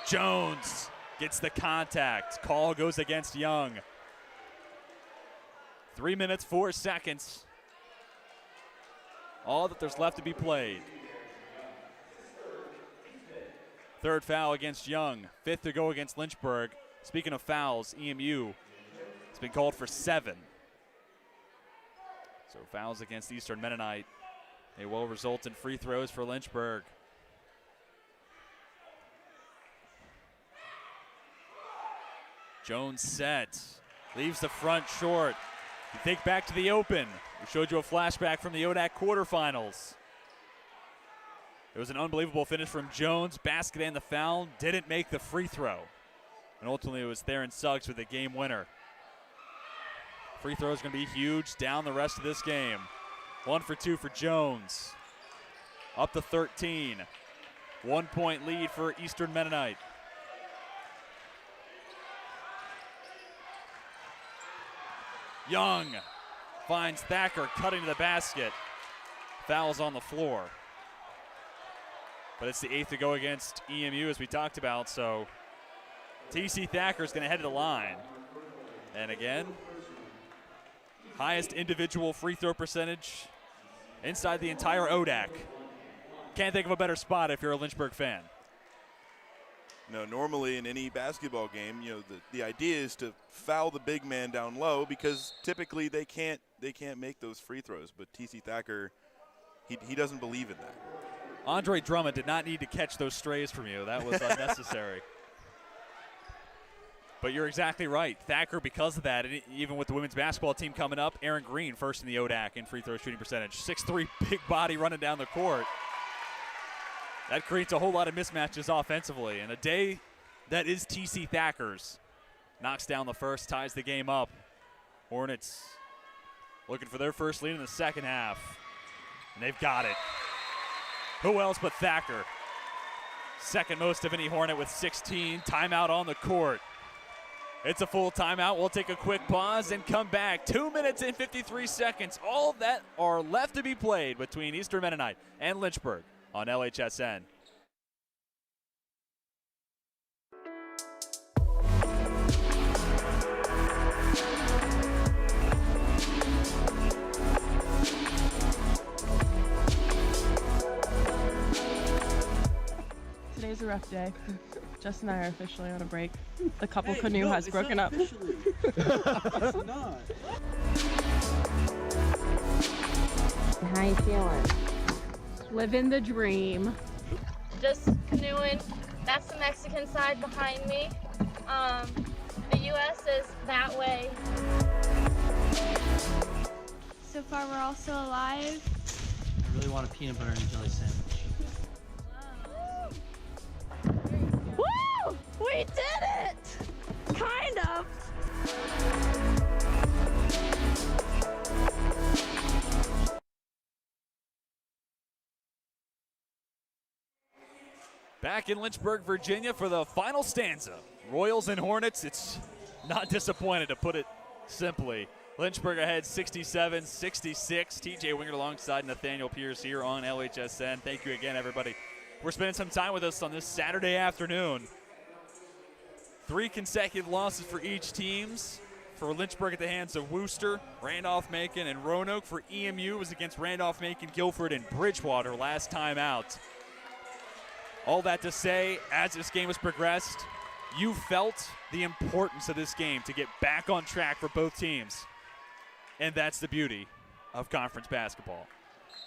S1: Jones gets the contact. Call goes against Young. 3 minutes, 4 seconds. All that there's left to be played. Third foul against Young. 5th to go against Lynchburg. Speaking of fouls, EMU has been called for 7. So fouls against Eastern Mennonite. They will result in free throws for Lynchburg. Jones set. Leaves the front short. You think back to the Open. We showed you a flashback from the ODAC quarterfinals. It was an unbelievable finish from Jones. Basket and the foul. Didn't make the free throw. And ultimately it was Theron Suggs with the game winner. Free throw is going to be huge down the rest of this game. 1 for 2 for Jones. Up to 13. 1 point lead for Eastern Mennonite. Young finds Thacker cutting to the basket. Fouls on the floor. But it's the 8th to go against EMU as we talked about, so TC Thacker is going to head to the line. And again, highest individual free throw percentage inside the entire ODAC. Can't think of a better spot if you're a Lynchburg fan.
S2: No, normally in any basketball game, the idea is to foul the big man down low because typically they can't make those free throws. But TC Thacker, he doesn't believe in that.
S1: Andre Drummond did not need to catch those strays from you. That was unnecessary. But you're exactly right. Thacker, because of that, and even with the women's basketball team coming up, Aaron Green first in the ODAC in free throw shooting percentage. 6'3", big body running down the court. That creates a whole lot of mismatches offensively. And a day that is TC Thacker's. Knocks down the first, ties the game up. Hornets looking for their first lead in the second half. And they've got it. Who else but Thacker? Second most of any Hornet with 16. Timeout on the court. It's a full timeout. We'll take a quick pause and come back. 2 minutes and 53 seconds. All that are left to be played between Eastern Mennonite and Lynchburg on LHSN.
S14: Today's a rough day. Jess and I are officially on a break. The couple canoe has broken up.
S6: It's not.
S15: How you feeling?
S14: Living the dream.
S15: just canoeing. That's the Mexican side behind me. The U.S. is that way.
S16: So far, we're all still alive.
S17: I really want a peanut butter and jelly sandwich.
S16: Woo! We did it! Kind of.
S1: Back in Lynchburg, Virginia for the final stanza. Royals and Hornets, it's not disappointed, to put it simply. Lynchburg ahead 67-66. TJ Wingert alongside Nathaniel Pierce here on LHSN. Thank you again, everybody, for spending some time with us on this Saturday afternoon. 3 consecutive losses for each teams. For Lynchburg at the hands of Worcester, Randolph-Macon, and Roanoke. For EMU, it was against Randolph-Macon, Guilford, and Bridgewater last time out. All that to say, as this game has progressed, you felt the importance of this game to get back on track for both teams. And that's the beauty of conference basketball.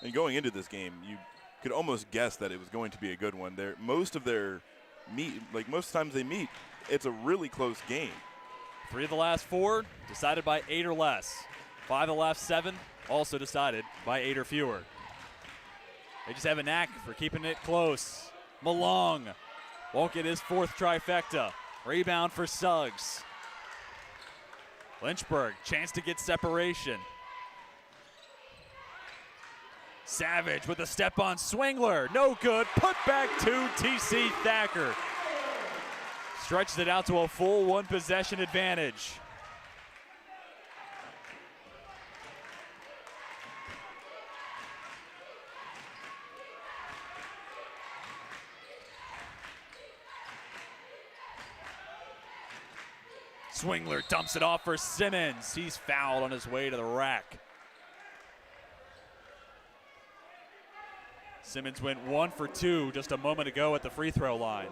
S2: And going into this game, you could almost guess that it was going to be a good one. Most times they meet, it's a really close game.
S1: 3 of the last 4 decided by 8 or less. 5 of the last 7 also decided by 8 or fewer. They just have a knack for keeping it close. Malong won't get his 4th trifecta. Rebound for Suggs. Lynchburg, chance to get separation. Savage with a step on Swingler. No good. Put back to TC Thacker. Stretches it out to a full 1 possession advantage. Swingler dumps it off for Simmons. He's fouled on his way to the rack. Simmons went 1 for 2 just a moment ago at the free throw line.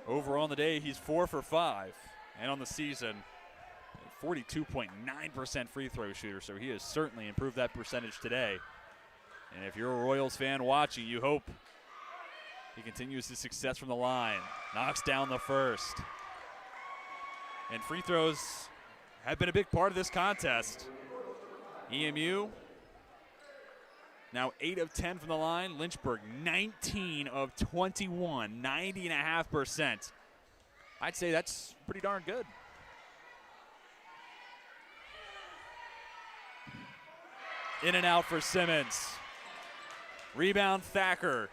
S1: Overall on the day, he's 4 for 5. And on the season, 42.9% free throw shooter, so he has certainly improved that percentage today. And if you're a Royals fan watching, you hope he continues his success from the line. Knocks down the first. And free throws have been a big part of this contest. EMU now 8 of 10 from the line. Lynchburg 19 of 21, 90.5%. I'd say that's pretty darn good. In and out for Simmons. Rebound Thacker.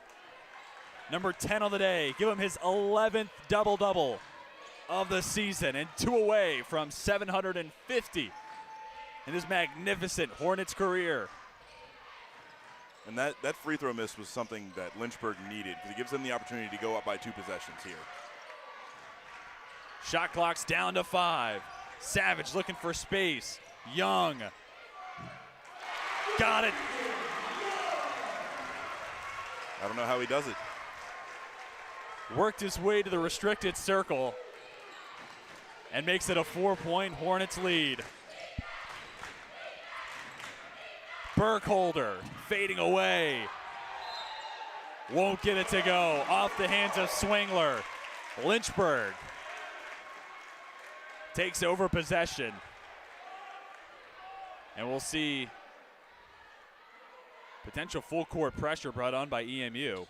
S1: Number 10 on the day. Give him his 11th double-double of the season, and 2 away from 750 in his magnificent Hornets career.
S2: And that free throw miss was something that Lynchburg needed, because it gives them the opportunity to go up by 2 possessions here.
S1: Shot clock's down to 5. Savage looking for space. Young. Got it.
S2: I don't know how he does it.
S1: Worked his way to the restricted circle and makes it a 4-point Hornets lead. Burkholder fading away. Won't get it to go. Off the hands of Swingler. Lynchburg takes over possession. And we'll see potential full court pressure brought on by EMU.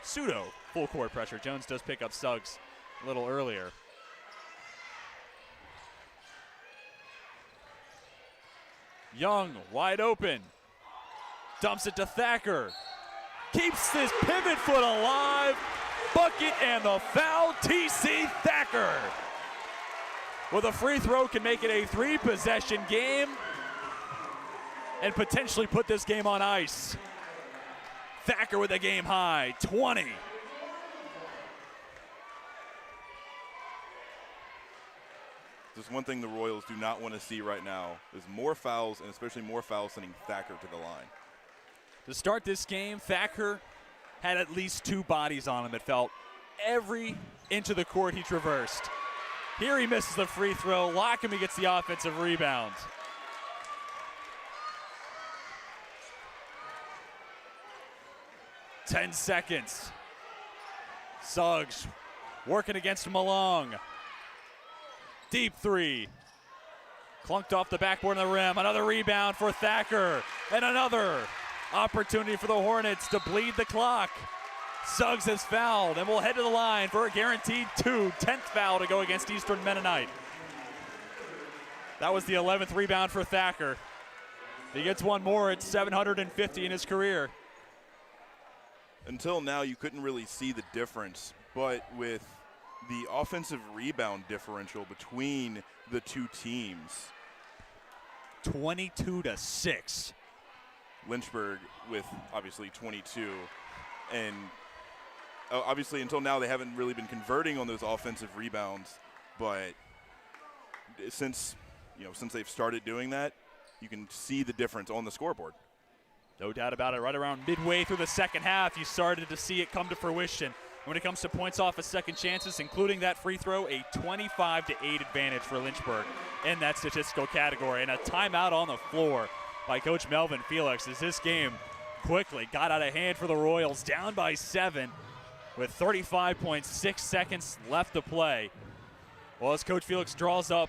S1: Pseudo full court pressure. Jones does pick up Suggs a little earlier. Young wide open. Dumps it to Thacker. Keeps this pivot foot alive. Bucket and the foul. TC Thacker with a free throw can make it a 3-possession game and potentially put this game on ice. Thacker with a game high, 20.
S2: There's one thing the Royals do not want to see right now is more fouls, and especially more fouls sending Thacker to the line.
S1: To start this game, Thacker had at least 2 bodies on him. It felt every inch of the court he traversed. Here he misses the free throw. Lockamy gets the offensive rebound. 10 seconds. Suggs working against Malong. Deep three. Clunked off the backboard of the rim. Another rebound for Thacker. And another opportunity for the Hornets to bleed the clock. Suggs has fouled and will head to the line for a guaranteed 10th foul to go against Eastern Mennonite. That was the 11th rebound for Thacker. He gets one more at 750 in his career.
S2: Until now, you couldn't really see the difference, but with the offensive rebound differential between the two teams,
S1: 22-6.
S2: Lynchburg with obviously 22, and obviously until now they haven't really been converting on those offensive rebounds, but since they've started doing that, you can see the difference on the scoreboard.
S1: No doubt about it. Right around midway through the second half, you started to see it come to fruition. When it comes to points off of second chances, including that free throw, a 25-8 advantage for Lynchburg in that statistical category. And a timeout on the floor by Coach Melvin Felix as this game quickly got out of hand for the Royals, down by 7 with 35.6 seconds left to play. Well, as Coach Felix draws up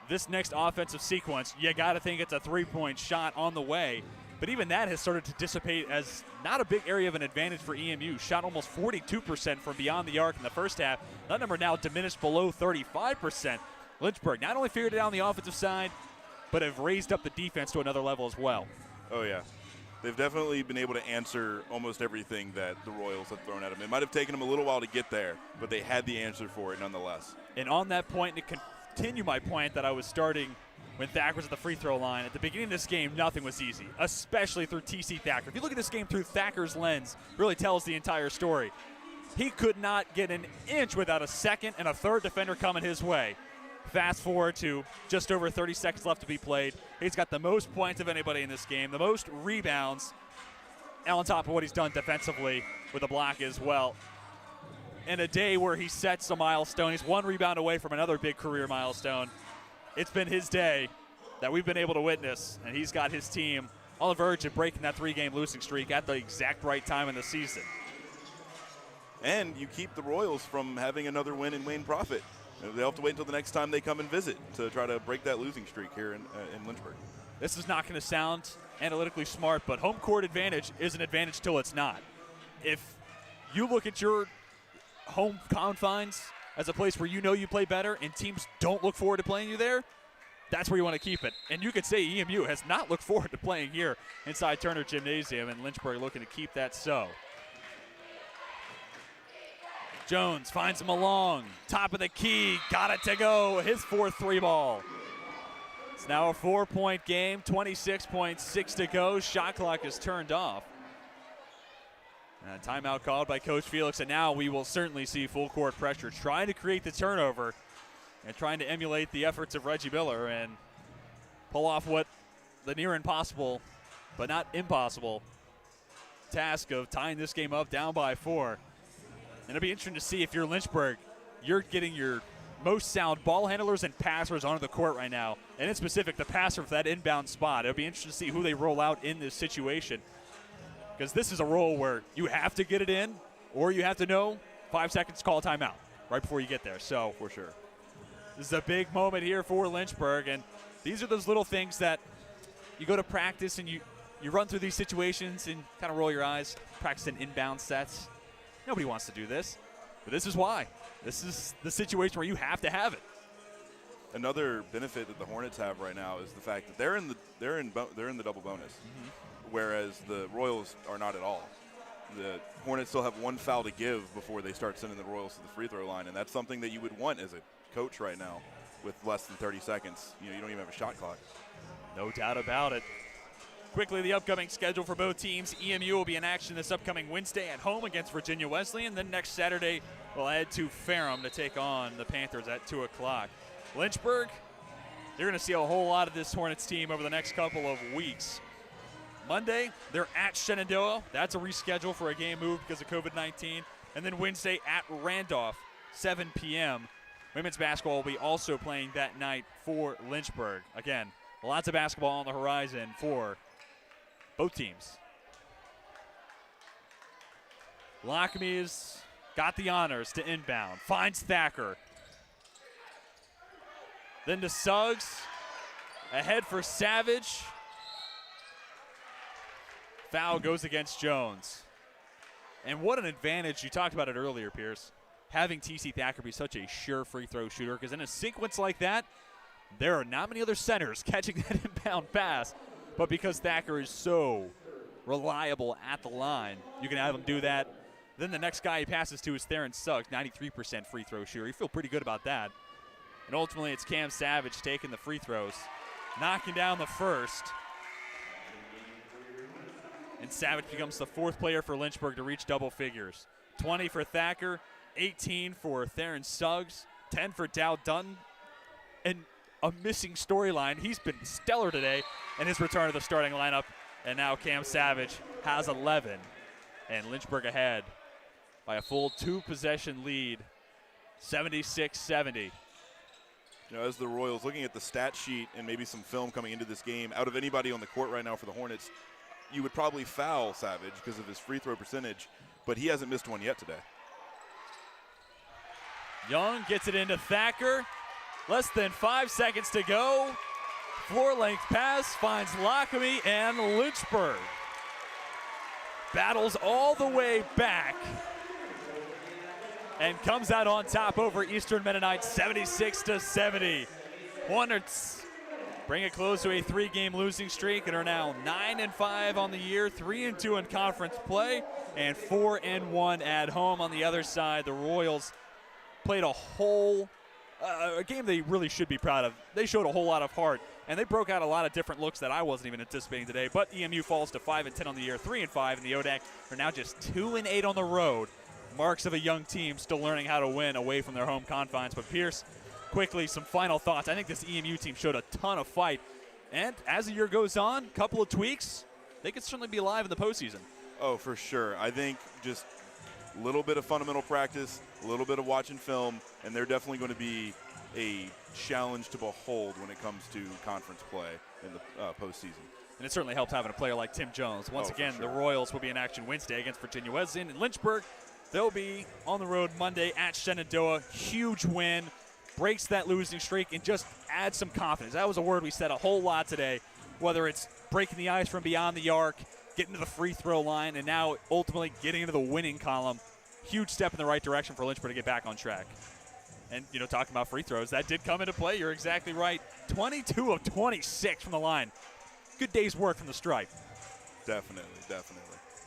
S1: this next offensive sequence, you got to think it's a three-point shot on the way. But even that has started to dissipate as not a big area of an advantage for EMU. Shot almost 42% from beyond the arc in the first half. That number now diminished below 35%. Lynchburg not only figured it out on the offensive side, but have raised up the defense to another level as well.
S2: Oh, yeah. They've definitely been able to answer almost everything that the Royals have thrown at them. It might have taken them a little while to get there, but they had the answer for it nonetheless.
S1: And on that point, to continue my point that I was starting when Thacker was at the free throw line, at the beginning of this game, nothing was easy, especially through T.C. Thacker. If you look at this game through Thacker's lens, it really tells the entire story. He could not get an inch without a second and a third defender coming his way. Fast forward to just over 30 seconds left to be played. He's got the most points of anybody in this game, the most rebounds, and on top of what he's done defensively with a block as well. In a day where he sets a milestone, he's one rebound away from another big career milestone. It's been his day that we've been able to witness, and he's got his team on the verge of breaking that 3-game losing streak at the exact right time in the season.
S2: And you keep the Royals from having another win in Wayne Profit. They'll have to wait until the next time they come and visit to try to break that losing streak here in Lynchburg.
S1: This is not going to sound analytically smart, but home court advantage is an advantage till it's not. If you look at your home confines as a place where you know you play better and teams don't look forward to playing you there, that's where you want to keep it. And you could say EMU has not looked forward to playing here inside Turner Gymnasium, and Lynchburg looking to keep that so. Jones finds him along, top of the key, got it to go, his fourth three ball. It's now a 4-point game, 26.6 to go, shot clock is turned off. And a timeout called by Coach Felix, and now we will certainly see full court pressure, trying to create the turnover and trying to emulate the efforts of Reggie Miller and pull off what the near impossible, but not impossible, task of tying this game up down by 4. And it'll be interesting to see if you're Lynchburg, you're getting your most sound ball handlers and passers onto the court right now, and in specific, the passer for that inbound spot. It'll be interesting to see who they roll out in this situation, because this is a role where you have to get it in, or you have to know 5 seconds, call a timeout right before you get there. So
S2: for sure,
S1: this is a big moment here for Lynchburg, and these are those little things that you go to practice and you run through these situations and kind of roll your eyes, practicing inbound sets. Nobody wants to do this, but this is why. This is the situation where you have to have it.
S2: Another benefit that the Hornets have right now is the fact that they're in the double bonus, whereas the Royals are not at all. The Hornets still have one foul to give before they start sending the Royals to the free throw line, and that's something that you would want as a coach right now with less than 30 seconds. You don't even have a shot clock.
S1: No doubt about it. Quickly, the upcoming schedule for both teams. EMU will be in action this upcoming Wednesday at home against Virginia Wesleyan. Then next Saturday, we'll head to Ferrum to take on the Panthers at 2 o'clock. Lynchburg, they're going to see a whole lot of this Hornets team over the next couple of weeks. Monday, they're at Shenandoah. That's a reschedule for a game moved because of COVID-19. And then Wednesday at Randolph, 7 p.m. Women's basketball will be also playing that night for Lynchburg. Again, lots of basketball on the horizon for both teams. Lockmy's got the honors to inbound. Finds Thacker. Then to Suggs. Ahead for Savage. Foul goes against Jones. And what an advantage. You talked about it earlier, Pierce. Having T.C. Thacker be such a sure free throw shooter, because in a sequence like that, there are not many other centers catching that inbound pass. But because Thacker is so reliable at the line, you can have him do that. Then the next guy he passes to is Theron Suggs, 93% free throw shooter. You feel pretty good about that. And ultimately, it's Cam Savage taking the free throws, knocking down the first. And Savage becomes the 4th player for Lynchburg to reach double figures. 20 for Thacker, 18 for Theron Suggs, 10 for Dow Dutton. And a missing storyline. He's been stellar today in his return to the starting lineup. And now Cam Savage has 11. And Lynchburg ahead by a full 2-possession lead, 76-70.
S2: You know, as the Royals, looking at the stat sheet and maybe some film coming into this game, out of anybody on the court right now for the Hornets, you would probably foul Savage because of his free throw percentage, but he hasn't missed one yet today.
S1: Young gets it into Thacker. Less than 5 seconds to go. Floor-length pass finds Lockamy, and Lynchburg battles all the way back and comes out on top over Eastern Mennonite, 76-70. Hornets bring it close to a 3-game losing streak and are now 9-5 on the year, 3-2 in conference play, and 4-1 at home. On the other side, the Royals played a game they really should be proud of. They showed a whole lot of heart, and they broke out a lot of different looks that I wasn't even anticipating today. But EMU falls to 5-10 on the year, 3-5, and the ODAC are now just 2-8 on the road. Marks of a young team still learning how to win away from their home confines. But Pierce, quickly, some final thoughts. I think this EMU team showed a ton of fight, and as the year goes on, a couple of tweaks, they could certainly be alive in the postseason.
S2: Oh, for sure. I think just a little bit of fundamental practice, a little bit of watching film, and they're definitely going to be a challenge to behold when it comes to conference play in the postseason.
S1: And it certainly helps having a player like Tim Jones. Once again,
S2: sure.
S1: The Royals will be in action Wednesday against Virginia Wesleyan. In Lynchburg, they'll be on the road Monday at Shenandoah. Huge win, breaks that losing streak, and just adds some confidence. That was a word we said a whole lot today, whether it's breaking the ice from beyond the arc, getting to the free throw line, and now ultimately getting into the winning column. Huge step in the right direction for Lynchburg to get back on track. And, you know, talking about free throws, that did come into play. You're exactly right. 22 of 26 from the line. Good day's work from the stripe.
S2: Definitely.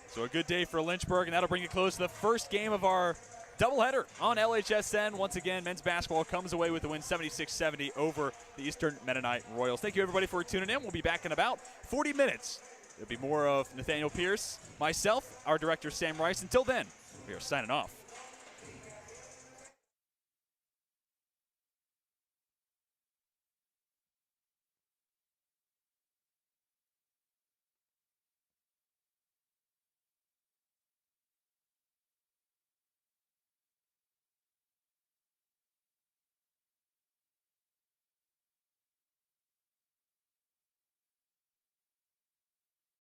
S1: So a good day for Lynchburg, and that'll bring it close to the first game of our doubleheader on LHSN. Once again, men's basketball comes away with the win 76-70 over the Eastern Mennonite Royals. Thank you, everybody, for tuning in. We'll be back in about 40 minutes. There'll be more of Nathaniel Pierce, myself, our director, Sam Rice. Until then, we are signing off.